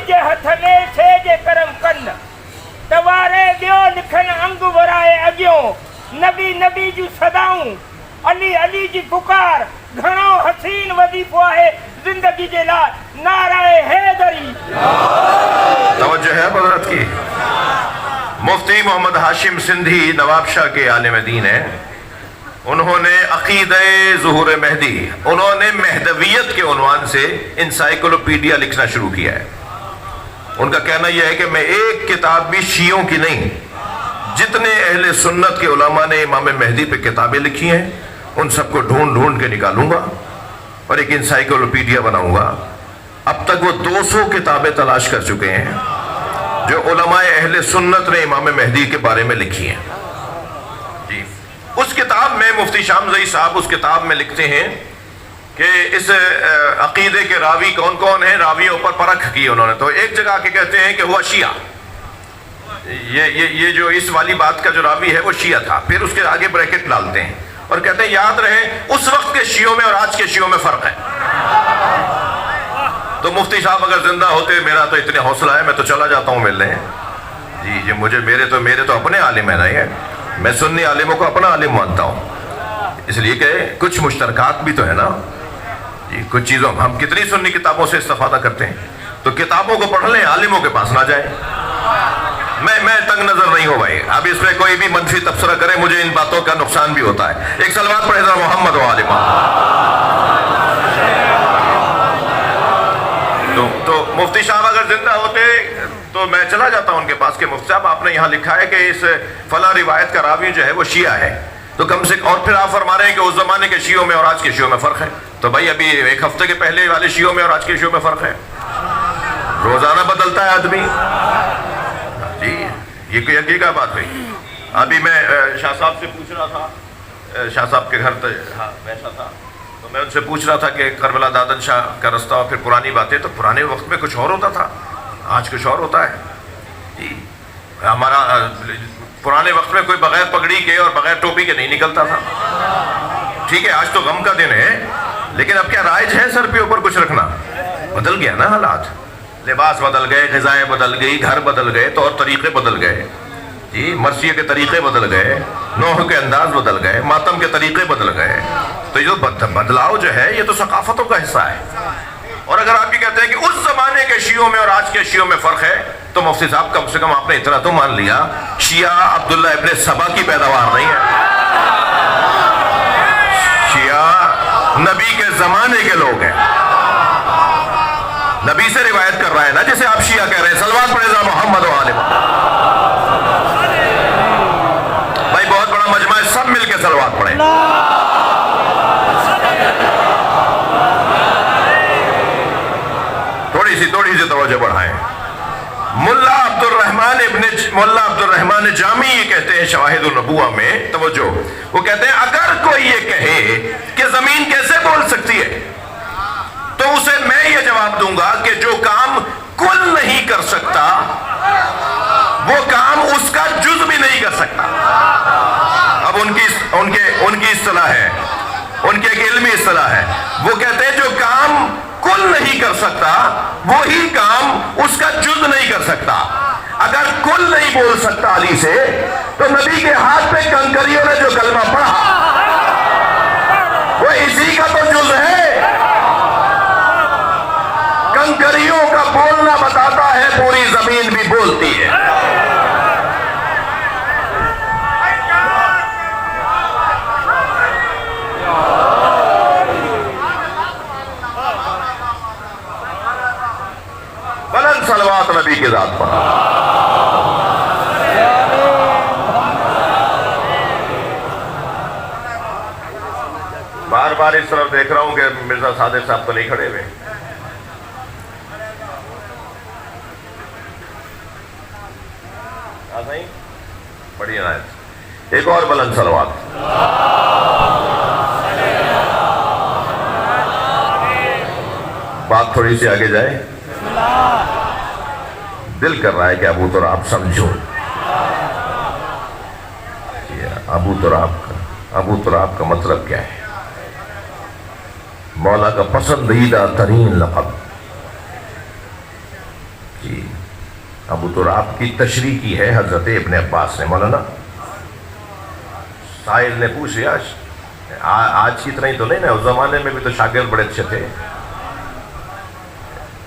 توارے دیو لکھن انگ ورائے اگیوں، نبی نبی جو صداؤں علی علی جی پکار گھنو حسین وظیفو ہے زندگی کے لا نعرہ حیدری. توجہ ہے حضرت کی. مفتی محمد ہاشم سندھی نواب شاہ کے عالم دین ہیں. انہوں نے عقیدہ ظہور مہدی، انہوں نے مہدویت کے عنوان سے انسائیکلوپیڈیا لکھنا شروع کیا ہے. ان کا کہنا یہ ہے کہ میں ایک کتاب بھی شیعوں کی نہیں، جتنے اہل سنت کے علماء نے امام مہدی پہ کتابیں لکھی ہیں ان سب کو ڈھونڈ ڈھونڈ کے نکالوں گا اور ایک انسائیکلوپیڈیا بناؤں گا. اب تک وہ 200 کتابیں تلاش کر چکے ہیں جو علماء اہل سنت نے امام مہدی کے بارے میں لکھی ہیں. جی اس کتاب میں مفتی شام زئی صاحب اس کتاب میں لکھتے ہیں کہ اس عقیدے کے راوی کون کون ہیں. راویوں پر پرکھ کی انہوں نے. تو ایک جگہ کے کہتے ہیں کہ وہ شیعہ، یہ جو اس والی بات کا جو راوی ہے وہ شیعہ تھا. پھر اس کے آگے بریکٹ ڈالتے ہیں اور کہتے ہیں یاد رہے اس وقت کے شیعوں میں اور آج کے شیعوں میں فرق ہے. تو مفتی صاحب اگر زندہ ہوتے، میرا تو اتنے حوصلہ ہے میں تو چلا جاتا ہوں ملنے. جی مجھے میرے تو اپنے عالم ہیں. نہیں ہے، میں سنی عالموں کو اپنا عالم مانتا ہوں، اس لیے کہ کچھ مشترکات بھی تو ہے نا. جی کچھ چیزوں ہم کتنی سنی کتابوں سے استفادہ کرتے ہیں، تو کتابوں کو پڑھ لیں، عالموں کے پاس نہ جائیں. میں تنگ نظر نہیں ہوں بھائی. اب اس پہ کوئی بھی منفی تبصرہ کرے، مجھے ان باتوں کا نقصان بھی ہوتا ہے. ایک صلوات پڑھے ذرا محمد و آل محمد. تو مفتی صاحب اگر زندہ ہوتے تو میں چلا جاتا ہوں ان کے پاس کہ مفتی صاحب آپ نے یہاں لکھا ہے کہ اس فلاں روایت کا راوی جو ہے وہ شیعہ ہے. تو کم سے اور پھر آپ فرما رہے ہیں کہ اس زمانے کے شیعوں میں اور آج کے شیعوں میں فرق ہے. تو بھائی ابھی ایک ہفتے کے پہلے والے شیعوں میں اور آج کے شیعوں میں فرق ہے. روزانہ بدلتا ہے آدمی. جی یہ کوئی حقیقت بات ہوئی. ابھی میں شاہ صاحب سے پوچھ رہا تھا، شاہ صاحب کے گھر بیٹھا تھا تو میں ان سے پوچھ رہا تھا کہ کربلا دادن شاہ کا رستہ اور پھر پرانی باتیں. تو پرانے وقت میں کچھ اور ہوتا تھا، آج کچھ اور ہوتا ہے. جی ہمارا پرانے وقت میں کوئی بغیر پگڑی کے اور بغیر ٹوپی کے نہیں نکلتا تھا. ٹھیک ہے آج تو غم کا دن ہے، لیکن اب کیا رائج ہے سر پہ اوپر کچھ رکھنا؟ بدل گیا نا حالات. لباس بدل گئے، غذائیں بدل گئی، گھر بدل گئے، طور طریقے بدل گئے. جی مرثیے کے طریقے بدل گئے، نوح کے انداز بدل گئے، ماتم کے طریقے بدل گئے. تو یہ بدلاؤ جو ہے یہ تو ثقافتوں کا حصہ ہے. اور اگر آپ یہ کہتے ہیں کہ اس زمانے کے شیعوں میں اور آج کے شیعوں میں فرق ہے، تو مفتی صاحب کم سے کم آپ نے اتنا تو مان لیا شیعہ عبداللہ ابن سبا کی پیداوار نہیں ہے. شیعہ نبی کے زمانے کے لوگ ہیں، نبی سے روایت کر رہا ہے نا جسے آپ شیعہ کہہ رہے ہیں. صلوات پڑھے ذرا محمد و آل محمد. بھائی بہت بڑا مجمع ہے، سب مل کے صلوات پڑھیں. تھوڑی سی توجہ بڑھائیں. ملا عبد الرحمن جامی یہ کہتے ہیں شواہد النبوہ میں، توجہ، وہ کہتے ہیں اگر کوئی یہ کہے کہ زمین کیسے بول سکتی ہے تو اسے میں یہ جواب دوں گا کہ جو کام کل نہیں کر سکتا وہ کام اس کا جز بھی نہیں کر سکتا. اب ان کی اصطلاح ہے، ان کی ایک علمی اصطلاح ہے. وہ کہتے ہیں جو کام کل نہیں کر سکتا وہی کام اس کا جز نہیں کر سکتا. اگر کل نہیں بول سکتا علی سے تو نبی کے ہاتھ پہ کنکریوں نے جو کلمہ پڑھا وہ اسی کا تو جز ہے. کنکریوں کا بولنا بتاتا ہے پوری زمین بھی بولتی ہے. بلند صلوات نبی کی ذات پر. بار بار اس طرف دیکھ رہا ہوں کہ مرزا صادق صاحب تو نہیں کھڑے ہوئے. بڑی عنایت. ایک اور بلند صلوات. بات تھوڑی سی آگے جائے. دل کر رہا ہے کہ ابو تراب سمجھو. ابو تراب کا مطلب کیا ہے؟ مولا کا پسندیدہ ترین لقب. جی ابو تراب کی تشریح کی ہے حضرت ابن عباس نے. مولانا سائل نے پوچھ لیا آج کی طرح ہی تو نہیں نا، اس زمانے میں بھی تو شاگرد بڑے اچھے تھے.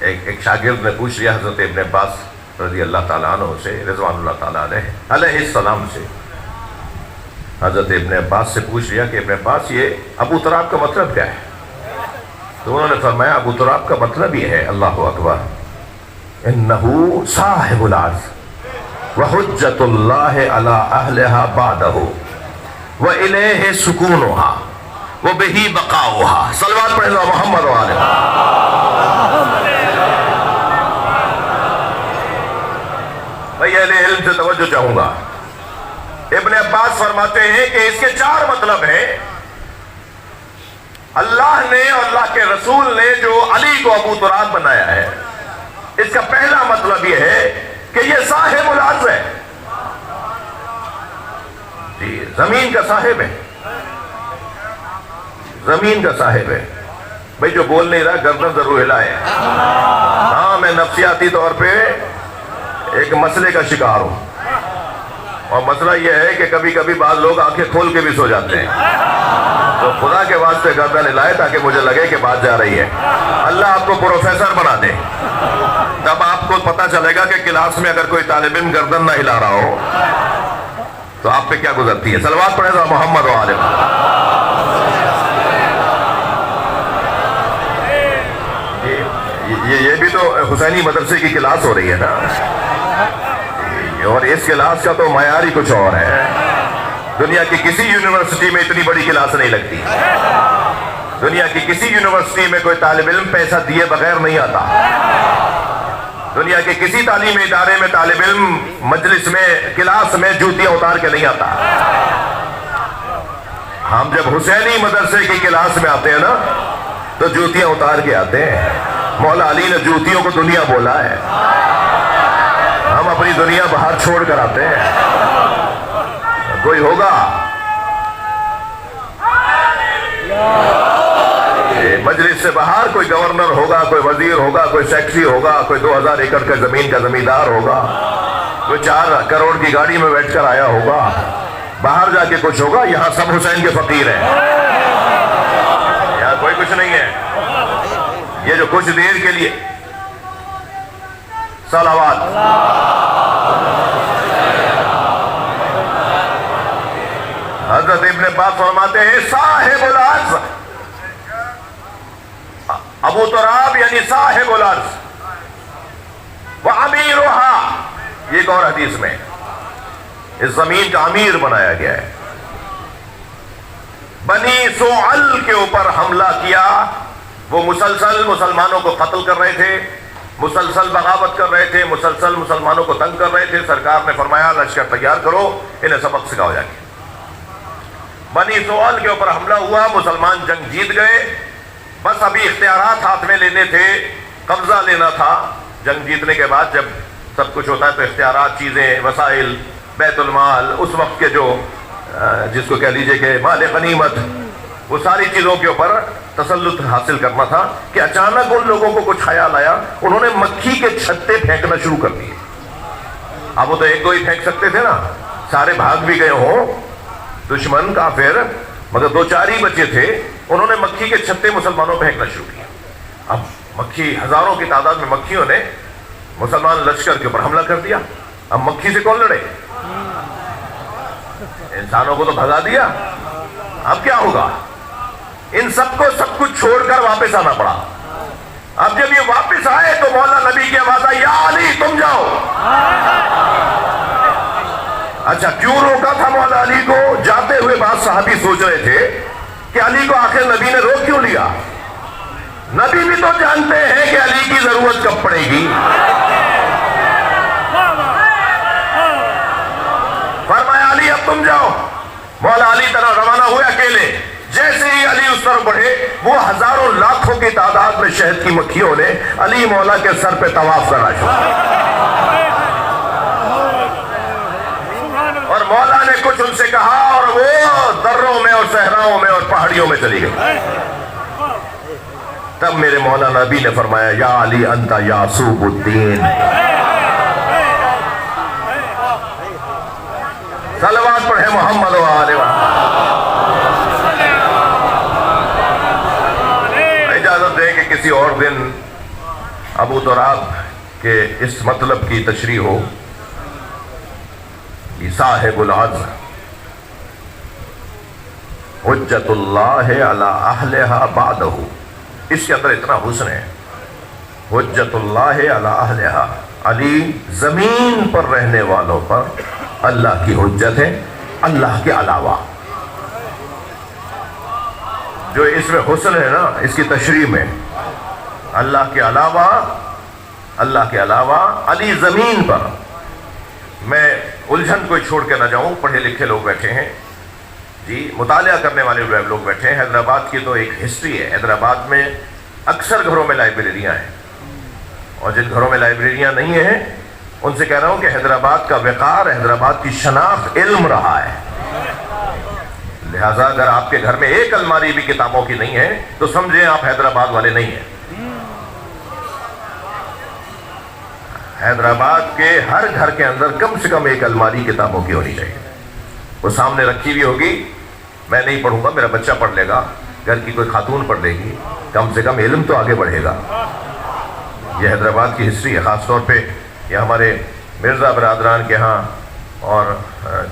ایک شاگرد نے پوچھ لیا حضرت ابن عباس رضی اللہ تعالیٰ عنہ سے، رضوان اللہ تعالیٰ علیہ السلام سے، حضرت ابن عباس سے پوچھ لیا کہ ابن عباس یہ ابو تراب کا مطلب کیا ہے؟ تو انہوں نے فرمایا ابو تراب کا مطلب یہ ہے، اللہ اکبر، انہو صاحب العرض وحجت اللہ علی اہلہا بعدہ وإلیہ سکونہا وبہی بقاؤہا. صلوات پڑھیں محمد و آلہ. بھئی اہل علم سے توجہ چاہوں گا. ابن عباس فرماتے ہیں کہ اس کے 4 مطلب ہیں. اللہ نے اور اللہ کے رسول نے جو علی کو ابو تراب بنایا ہے، اس کا پہلا مطلب یہ ہے کہ یہ صاحب العرض ہے، جی زمین کا صاحب ہے، زمین کا صاحب ہے. بھئی جو بول نہیں رہا گردن ضرور ہلائے. ہاں میں نفسیاتی طور پہ ایک مسئلے کا شکار ہوں، اور مسئلہ یہ ہے کہ کبھی کبھی بعض لوگ آنکھیں کھول کے بھی سو جاتے ہیں. تو خدا کے واسطے گردن ہلائے تاکہ مجھے لگے کہ بات جا رہی ہے. اللہ آپ کو پروفیسر بنا دے، تب آپ کو پتہ چلے گا کہ کلاس میں اگر کوئی طالب علم گردن نہ ہلا رہا ہو تو آپ پہ کیا گزرتی ہے. صلوات پڑھیں گا محمد و آلہ. یہ بھی تو حسینی مدرسے کی کلاس ہو رہی ہے نا، اور اس کلاس کا تو معیار ہی کچھ اور ہے. دنیا کی کسی یونیورسٹی میں اتنی بڑی کلاس نہیں لگتی. دنیا کی کسی یونیورسٹی میں کوئی طالب علم پیسہ دیے بغیر نہیں آتا. دنیا کے کسی تعلیمی ادارے میں طالب علم مجلس میں، کلاس میں جوتیاں اتار کے نہیں آتا. ہم جب حسینی مدرسے کی کلاس میں آتے ہیں نا تو جوتیاں اتار کے آتے ہیں. مولا علی نے جوتیوں کو دنیا بولا ہے، ہم اپنی دنیا باہر چھوڑ کر آتے ہیں. کوئی ہوگا مجلس سے باہر، کوئی گورنر ہوگا، کوئی وزیر ہوگا، کوئی سیکٹری ہوگا، کوئی 2000 ایکڑ کے زمین کا زمیندار ہوگا، کوئی 4 کروڑ کی گاڑی میں بیٹھ کر آیا ہوگا، باہر جا کے کچھ ہوگا. یہاں سب حسین کے فقیر ہیں، یہاں کوئی کچھ نہیں ہے. یہ جو کچھ دیر کے لیے صلوات. حضرت ابن عباس فرماتے ہیں صاحب العرض، ابو تراب یعنی صاحب العرض، وَعَمِيرُهَا، ایک اور حدیث میں اس زمین کا امیر بنایا گیا ہے. بنی سعل کے اوپر حملہ کیا، وہ مسلسل مسلمانوں کو قتل کر رہے تھے، مسلسل بغاوت کر رہے تھے، مسلسل مسلمانوں کو تنگ کر رہے تھے. سرکار نے فرمایا لشکر تیار کرو، انہیں سبق سکھاؤ جا کے. بنی سعل کے اوپر حملہ ہوا، مسلمان جنگ جیت گئے. بس ابھی اختیارات ہاتھ میں لینے تھے، قبضہ لینا تھا. جنگ جیتنے کے بعد جب سب کچھ ہوتا ہے تو اختیارات، چیزیں، وسائل، بیت المال، اس وقت کے جو جس کو کہہ لیجئے کہ مال غنیمت، وہ ساری چیزوں کے اوپر تسلط حاصل کرنا تھا کہ اچانک ان لوگوں کو کچھ خیال آیا، انہوں نے مکھی کے چھتے پھینکنا شروع کر دیے. اب وہ تو ایک دو ہی پھینک سکتے تھے نا، سارے بھاگ بھی گئے ہوں دشمن کافر، مگر 2-4 ہی بچے تھے. انہوں نے مکھی کے چھتے مسلمانوں پہ پھینکنا شروع کیا. اب مکھی، ہزاروں کی تعداد میں مکھیوں نے مسلمان لشکر کے اوپر حملہ کر دیا. اب مکھی سے کون لڑے؟ انسانوں کو تو بھگا دیا. اب کیا ہوگا؟ ان سب کو سب کچھ چھوڑ کر واپس آنا پڑا. اب جب یہ واپس آئے تو مولا نبی کی آواز آئی یا علی تم جاؤ. اچھا کیوں روکا تھا مولا علی کو؟ جاتے ہوئے بعض صحابی سوچ رہے تھے کہ علی کو آخر نبی نے روک کیوں لیا؟ نبی بھی تو جانتے ہیں کہ علی کی ضرورت کب پڑے گی. فرمایا علی اب تم جاؤ. مولا علی طرح روانہ ہوئے اکیلے. جیسے ہی علی اس طرف بڑھے، وہ ہزاروں لاکھوں کی تعداد میں شہد کی مکھیوں نے علی مولا کے سر پہ طواف کرنا شروع کیا. اور مولا نے کچھ ان سے کہا اور وہ دروں میں اور صحراؤں میں اور پہاڑیوں میں چلی گئی. تب میرے مولا نبی نے فرمایا یا علی انت یعصوب الدین. صلوات پڑھے محمد و آلہ. کسی اور دن ابو تراب کے اس مطلب کی تشریح ہو کہ صاحب العزم حجت اللہ علی اہلہا بعدہ، اس کے اندر اتنا حسن ہے. حجت اللہ علی اہلہا، علی زمین پر رہنے والوں پر اللہ کی حجت ہے اللہ کے علاوہ. جو اس میں حسن ہے نا اس کی تشریح میں، اللہ کے علاوہ علی زمین پر. میں الجھن کوئی چھوڑ کے نہ جاؤں، پڑھے لکھے لوگ بیٹھے ہیں جی، مطالعہ کرنے والے لوگ بیٹھے ہیں. حیدرآباد کی تو ایک ہسٹری ہے. حیدرآباد میں اکثر گھروں میں لائبریریاں ہیں، اور جن گھروں میں لائبریریاں نہیں ہیں ان سے کہہ رہا ہوں کہ حیدرآباد کا وقار، حیدرآباد کی شناخت علم رہا ہے. لہٰذا اگر آپ کے گھر میں ایک الماری بھی کتابوں کی نہیں ہے تو سمجھیں آپ حیدرآباد والے نہیں ہیں. حیدرآباد کے ہر گھر کے اندر کم سے کم ایک الماری کتابوں کی ہونی چاہیے. وہ سامنے رکھی ہوئی ہوگی، میں نہیں پڑھوں گا، میرا بچہ پڑھ لے گا، گھر کی کوئی خاتون پڑھ لے گی، کم سے کم علم تو آگے بڑھے گا. یہ حیدرآباد کی ہسٹری ہے. خاص طور پہ یہ ہمارے مرزا برادران کے ہاں اور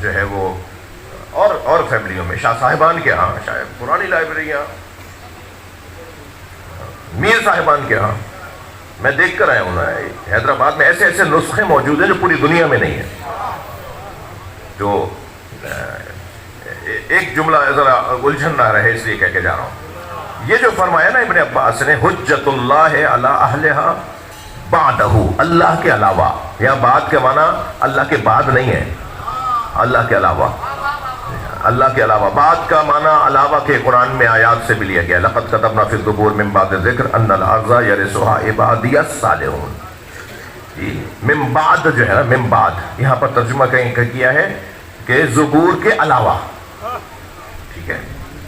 جو ہے وہ اور فیملیوں میں، شاہ صاحبان کے ہاں شاید پرانی لائبریریاں، میر صاحبان کے ہاں میں دیکھ کر آیا ہوں. حیدرآباد میں ایسے ایسے نسخے موجود ہیں جو پوری دنیا میں نہیں ہیں. جو ایک جملہ ذرا الجھن نہ رہے اس لیے کہہ کے جا رہا ہوں. یہ جو فرمایا نا ابن عباس نے، حجت اللہ علی اہلہا بعدہ، اللہ کے علاوہ. یہاں بعد کے معنی اللہ کے بعد نہیں ہے، اللہ کے علاوہ. اللہ کے علاوہ، بعد کا معنی علاوہ کے قرآن میں آیات سے بھی لیا گیا. لقد کتبنا فی الزبور من بعد ذکر ان الارض یرثها عبادی الصالحون. من بعد جو ہے نا، من بعد یہاں پر ترجمہ کہیں کیا ہے کہ زبور کے علاوہ. ٹھیک ہے،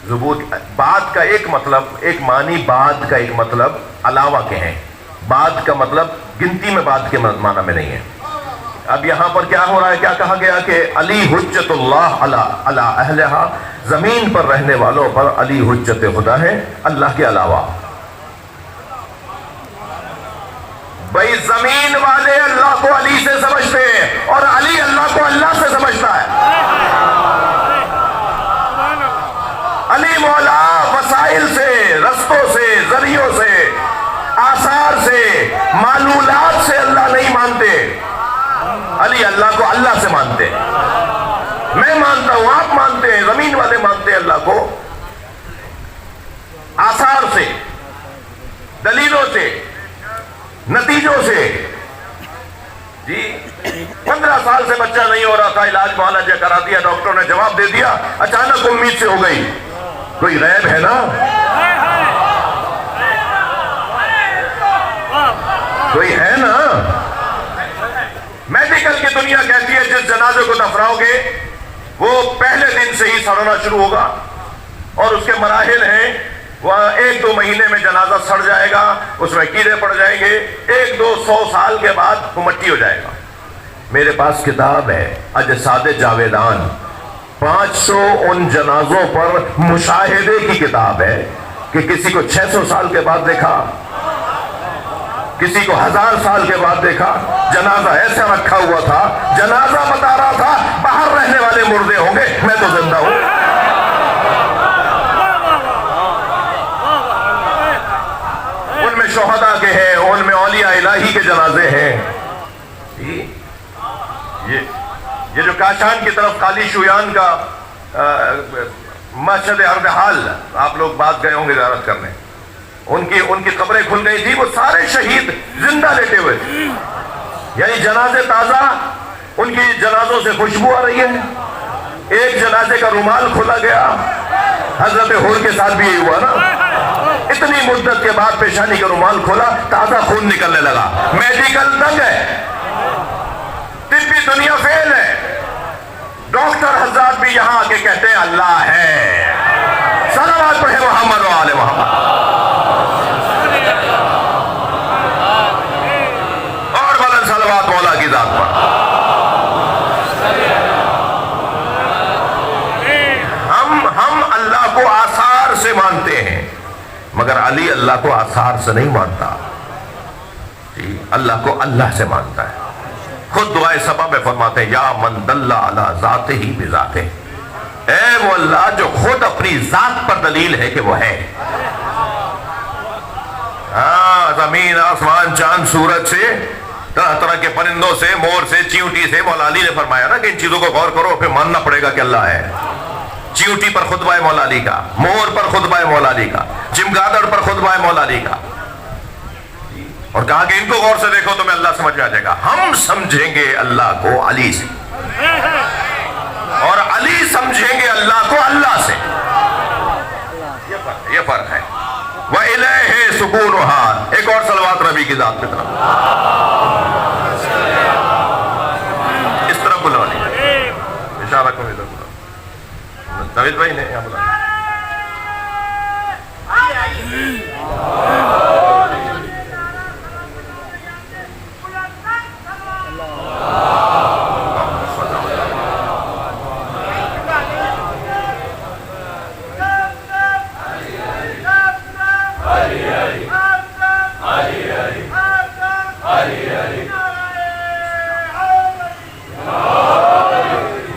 زبور بعد کا ایک مطلب، ایک معنی بعد کا ایک مطلب علاوہ کے ہیں. بعد کا مطلب گنتی میں بعد کے معنی میں نہیں ہے. اب یہاں پر کیا ہو رہا ہے، کیا کہا گیا کہ علی حجت اللہ علی اہلہا، زمین پر رہنے والوں پر علی حجت خدا ہے اللہ کے علاوہ. بھائی زمین والے اللہ کو علی سے سمجھتے ہیں اور علی اللہ کو اللہ سے سمجھتا ہے. علی مولا وسائل سے، رستوں سے، ذریعوں سے، آثار سے، معلولات سے اللہ نہیں مانتے. علی اللہ کو اللہ سے مانتے. میں مانتا ہوں، آپ مانتے ہیں، زمین والے مانتے ہیں اللہ کو آثار سے، دلیلوں سے، نتیجوں سے. جی 15 سال سے بچہ نہیں ہو رہا تھا، علاج معالجہ کرا دیا، ڈاکٹر نے جواب دے دیا، اچانک امید سے ہو گئی. کوئی غیب ہے نا، کوئی ہے نا. میڈیکل کی دنیا کہتی ہے جس جنازے کو دفناؤ گے وہ پہلے دن سے ہی سڑنا شروع ہوگا، اور اس کے مراحل ہیں. وہ 1-2 مہینے میں جنازہ سڑ جائے گا، اس میں کیڑے پڑ جائیں گے، 100-200 سال کے بعد وہ مٹی ہو جائے گا. میرے پاس کتاب ہے اجساد جاویدان، 500 ان جنازوں پر مشاہدے کی کتاب ہے کہ کسی کو 600 سال کے بعد دیکھا، کسی کو 1000 سال کے بعد دیکھا. جنازہ ایسا رکھا ہوا تھا، جنازہ بتا رہا تھا باہر رہنے والے مردے ہوں گے، میں تو زندہ ہوں. ان میں شہداء کے ہیں، ان میں اولیاء الہی کے جنازے ہیں. یہ جو کاشان کی طرف قالی شویان کا مسجد اردحال، آپ لوگ بعد گئے ہوں گے زیارت کرنے، ان کی قبریں کھل گئی تھی. وہ سارے شہید زندہ لیٹے ہوئے تھے، یعنی جنازے تازہ، ان کی جنازوں سے خوشبو آ رہی ہے. ایک جنازے کا رومال کھولا گیا، حضرت حور کے ساتھ بھی یہی ہوا نا. اتنی مدت کے بعد پیشانی کا رومال کھولا، تازہ خون نکلنے لگا. میڈیکل دنگ ہے، طبی دنیا فیل ہے. ڈاکٹر حضرات بھی یہاں آ کے کہتے ہیں اللہ ہے. صلوات پڑھے محمد و آل محمد. اور بلند صلوات مولا کی ذات پر. ہم اللہ کو آثار سے مانتے ہیں. مگر علی اللہ کو آثار سے نہیں مانتا، جی اللہ کو اللہ سے مانتا ہے۔ خود دعائے سبا میں فرماتے ہیں یا من دل علی ذاتہ بذاتہ، اے وہ اللہ جو خود اپنی ذات پر دلیل ہے کہ وہ ہے۔ ہاں زمین آسمان چاند سورج سے، طرح طرح کے پرندوں سے، مور سے، چیونٹی سے، مولا علی نے فرمایا نا کہ ان چیزوں کو غور کرو پھر ماننا پڑے گا کہ اللہ ہے۔ چیونٹی پر خطبہ مولا علی کا، مور پر خطبہ مولا علی کا، چمگادڑ پر خطبہ مولا علی کا، اور کہا کہ ان کو غور سے دیکھو تمہیں اللہ سمجھ میں آ جائے گا۔ ہم سمجھیں گے اللہ کو علی سے، اور علی سمجھیں گے اللہ کو اللہ سے، یہ فرق ہے۔ وَإِلَيْهِ سُكُونُهَا، ایک اور صلوات نبی کی ذات کی طرف، اس طرف بلوانی اشارہ کو ادھر بلا، نوید بھائی نے یہاں بلا۔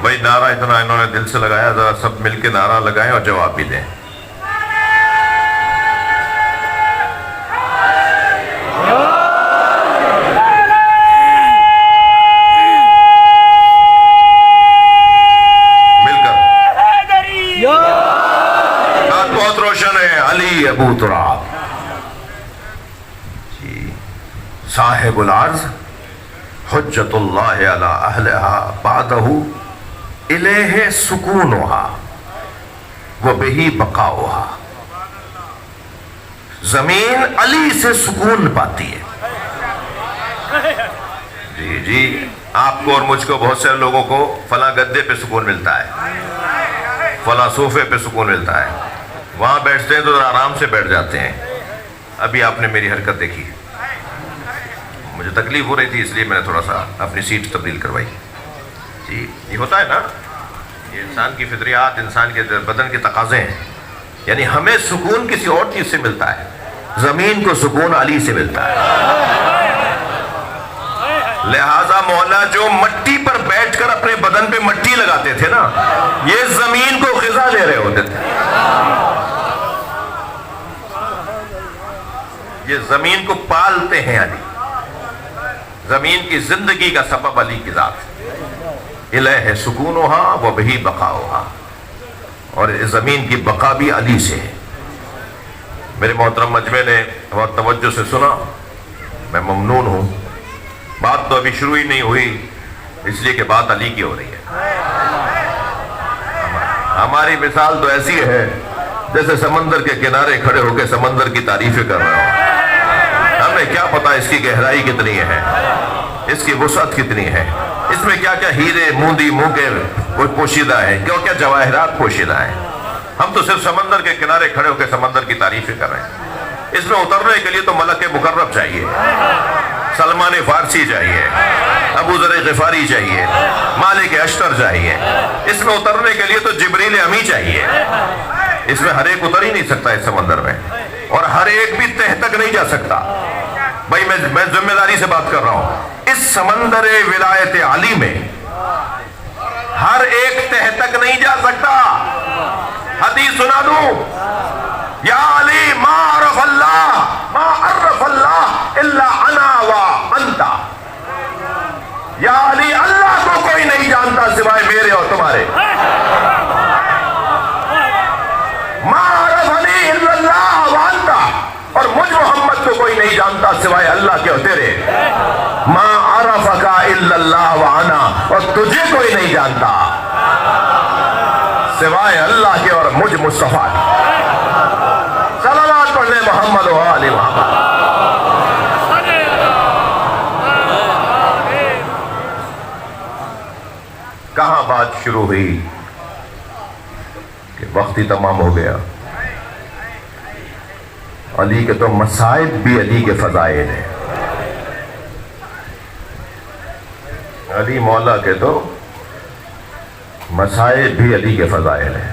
بھائی نعرہ اتنا انہوں نے دل سے لگایا، ذرا سب مل کے نعرہ لگائیں اور جواب بھی دیں۔ مل کر بات بہت روشن ہے۔ علی ابو تراب جی صاحب العرض، حجت اللہ علی اہلہا بعدہ الیہ سکونہا وبہ بقاؤہا، زمین علی سے سکون پاتی ہے۔ جی جی آپ کو اور مجھ کو، بہت سے لوگوں کو فلاں گدے پہ سکون ملتا ہے، فلاں صوفے پہ سکون ملتا ہے، وہاں بیٹھتے ہیں تو آرام سے بیٹھ جاتے ہیں۔ ابھی آپ نے میری حرکت دیکھی، مجھے تکلیف ہو رہی تھی اس لیے میں نے تھوڑا سا اپنی سیٹ تبدیل کروائی۔ جی یہ ہوتا ہے نا، یہ انسان کی فطریات، انسان کے بدن کے تقاضے ہیں، یعنی ہمیں سکون کسی اور چیز سے ملتا ہے، زمین کو سکون علی سے ملتا ہے۔ لہذا مولا جو مٹی پر بیٹھ کر اپنے بدن پہ مٹی لگاتے تھے نا، یہ زمین کو غذا دے رہے ہوتے تھے، یہ زمین کو پالتے ہیں علی، زمین کی زندگی کا سبب علی کی ذات۔ الہ سکونہا وبہ بقاؤہا، اور اس زمین کی بقا بھی علی سے ہے۔ میرے محترم مجمع نے بہت توجہ سے سنا، میں ممنون ہوں۔ بات تو ابھی شروع ہی نہیں ہوئی، اس لیے کہ بات علی کی ہو رہی ہے۔ ہماری مثال تو ایسی ہے جیسے سمندر کے کنارے کھڑے ہو کے سمندر کی تعریفیں کر رہا ہوں۔ ہمیں کیا پتا اس کی گہرائی کتنی ہے، اس کی وسعت کتنی ہے، اس میں کیا کیا ہیرے موندی موگے پوشیدہ ہیں، کیا کیا جواہرات پوشیدہ ہیں۔ ہم تو صرف سمندر کے کنارے کھڑے ہو کے سمندر کی تعریفیں کر رہے ہیں۔ اس میں اترنے کے لیے تو ملک مقرب چاہیے، سلمان فارسی چاہیے، ابو ذر غفاری چاہیے، مالک اشتر چاہیے۔ اس میں اترنے کے لیے تو جبریل امی چاہیے۔ اس میں ہر ایک اتر ہی نہیں سکتا اس سمندر میں، اور ہر ایک بھی تہ تک نہیں جا سکتا۔ بھائی میں ذمہ داری سے بات کر رہا ہوں، اس سمندر ولایت علی میں ہر ایک تہ تک نہیں جا سکتا۔ حدیث سنا دوں، یا علی ما عرف اللہ ما عرف اللہ الا انا و انتا، یا علی اللہ کو کوئی نہیں جانتا سوائے میرے اور تمہارے۔ ما عرف علی الا اللہ و انتا، اور مجھ محمد کو کوئی نہیں جانتا سوائے اللہ کے اور تیرے۔ ما عرفک الا اللہ و انا، اور تجھے کوئی نہیں جانتا سوائے اللہ کے اور مجھ مصطفیٰ۔ صلوات پڑھنے محمد و آل محمد۔ کہاں بات شروع ہوئی کہ وقت ہی تمام ہو گیا۔ علی کے تو مصائب بھی علی کے فضائل ہیں، علی مولا کے تو مصائب بھی علی کے فضائل ہیں۔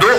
2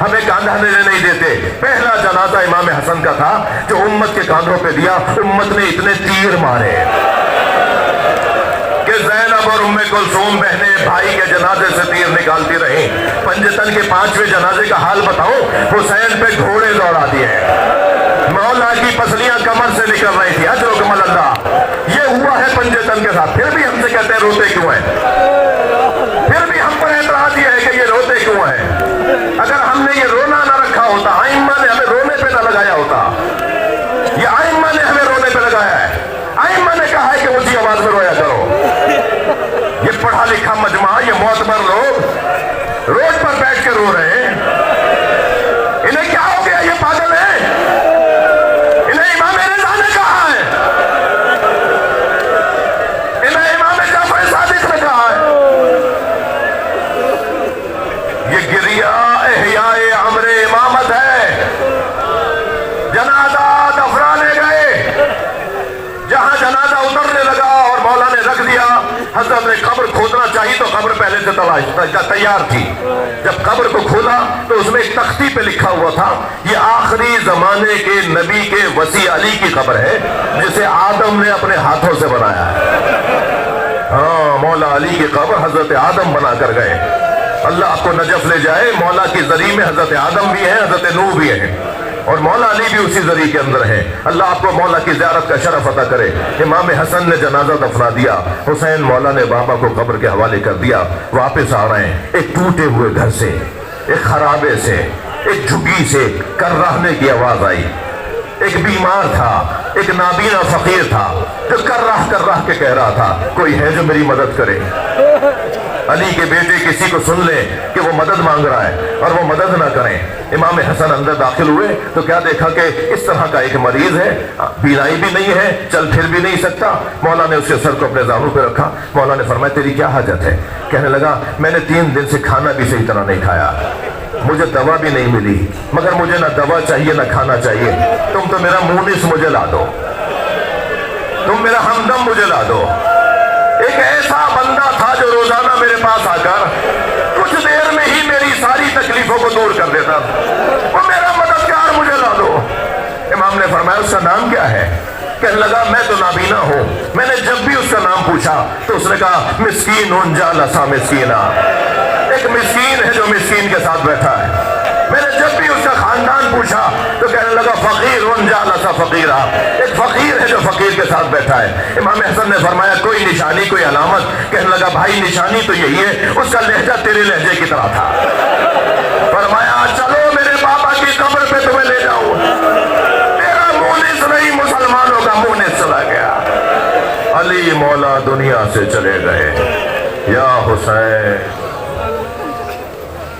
ہمیں کاندھا لینے نہیں دیتے. پہلا جنازہ امام حسن کا تھا جو امت کے کاندھوں پہ دیا. امت نے اتنے تیر مارے کہ زینب اور ام کلثوم بہنیں بھائی کے جنازے سے تیر نکالتی رہیں. پنجتن کے 5ویں جنازے کا حال بتاؤں, حسین پہ گھوڑے دوڑا دیے, مولا کی پسلیاں کمر سے نکل رہی تھی. اجرکم اللہ. یہ ہوا ہے پنجتن کے ساتھ. پھر بھی ہم سے کہتے ہیں روتے کیوں ہیں, پھر بھی ہم پر اعتراض یہ ہے کہ یہ روتے کیوں ہیں. اگر ہم نے یہ رونا نہ رکھا ہوتا, ائمہ نے ہمیں رونے پہ نہ لگایا ہوتا. یہ ائمہ نے ہمیں رونے پہ لگایا ہے. ائمہ نے کہا ہے کہ اونچی آواز میں رویا کرو. یہ پڑھا لکھا مجمع, یہ معتبر لوگ روڈ پر بیٹھ کے رو رہے ہیں. انہیں کیا ہو گیا, یہ پاگل ہے. انہیں امام رضا نے کہا ہے, انہیں امام جعفر صادق نے کہا ہے. یہ گریہ احیاء امر امامت ہے. جنازہ دفنانے گئے, جہاں جنازہ اترنے لگا اور مولا نے رکھ دیا, حضرت نے قبر کھودنا چاہیے تو قبر پہلے سے تیار تھی. جب قبر کو کھولا تو اس میں ایک تختی پہ لکھا ہوا تھا, یہ آخری زمانے کے نبی کے وسیع علی کی قبر ہے جسے آدم نے اپنے ہاتھوں سے بنایا ہے. ہاں, مولا علی کی قبر حضرت آدم بنا کر گئے. اللہ آپ کو نجف لے جائے. مولا کی زری میں حضرت آدم بھی ہیں, حضرت نوح بھی ہیں, اور مولا علی بھی اسی ذریعے کے اندر ہے. اللہ آپ کو مولا کی زیارت کا شرف عطا کرے. امام حسن نے جنازہ دفنا دیا, حسین مولا نے بابا کو قبر کے حوالے کر دیا. واپس آ رہے ہیں ایک ٹوٹے ہوئے گھر سے, ایک خرابے سے, ایک جھگی سے کر رہنے کی آواز آئی. ایک بیمار تھا, ایک نابینا فقیر تھا جو کر رہ کے کہہ رہا تھا, کوئی ہے جو میری مدد کرے. علی کے بیٹے کسی کو سن لے کہ وہ مدد مانگ رہا ہے اور وہ مدد نہ کریں. امام حسن اندر داخل ہوئے تو کیا دیکھا کہ اس طرح کا ایک مریض ہے, بینائی بھی نہیں ہے, چل پھر بھی نہیں سکتا. مولا نے اس کے سر کو اپنے زانوں پہ رکھا. مولا نے فرمایا تیری کیا حاجت ہے. کہنے لگا میں نے 3 دن سے کھانا بھی صحیح طرح نہیں کھایا, مجھے دوا بھی نہیں ملی, مگر مجھے نہ دوا چاہیے نہ کھانا چاہیے. تم تو میرا مونس مجھے لا دو, تم میرا ہمدم مجھے لا دو. ایک ایسا بندہ تھا جو روزانہ میرے پاس آ کر کچھ دیر میں ہی میری ساری تکلیفوں کو دور کر دیتا. وہ میرا مددگار مجھے لا دو. امام نے فرمایا اس کا نام کیا ہے. کہنے لگا میں تو نابینا ہوں. میں نے جب بھی اس کا نام پوچھا تو اس نے کہا مسکین جالسا مسکینا, ایک مسکین ہے جو مسکین کے ساتھ بیٹھا ہے. میں نے جب بھی اس کا خاندان پوچھا تو کہنے لگا فقیر جالسا فقیرہ, ایک فقیر ہے جو فقیر کے ساتھ بیٹھا ہے. امام حسن نے فرمایا کوئی نشانی کوئی علامت. کہنے لگا بھائی نشانی تو یہی ہے, اس کا لہجہ تیرے لہجے کی طرح تھا. فرمایا چلو میرے بابا کی قبر پہ تمہیں لے جاؤں. تیرا مونس نہیں, مسلمانوں کا مونس چلا گیا. علی مولا دنیا سے چلے گئے. یا حسین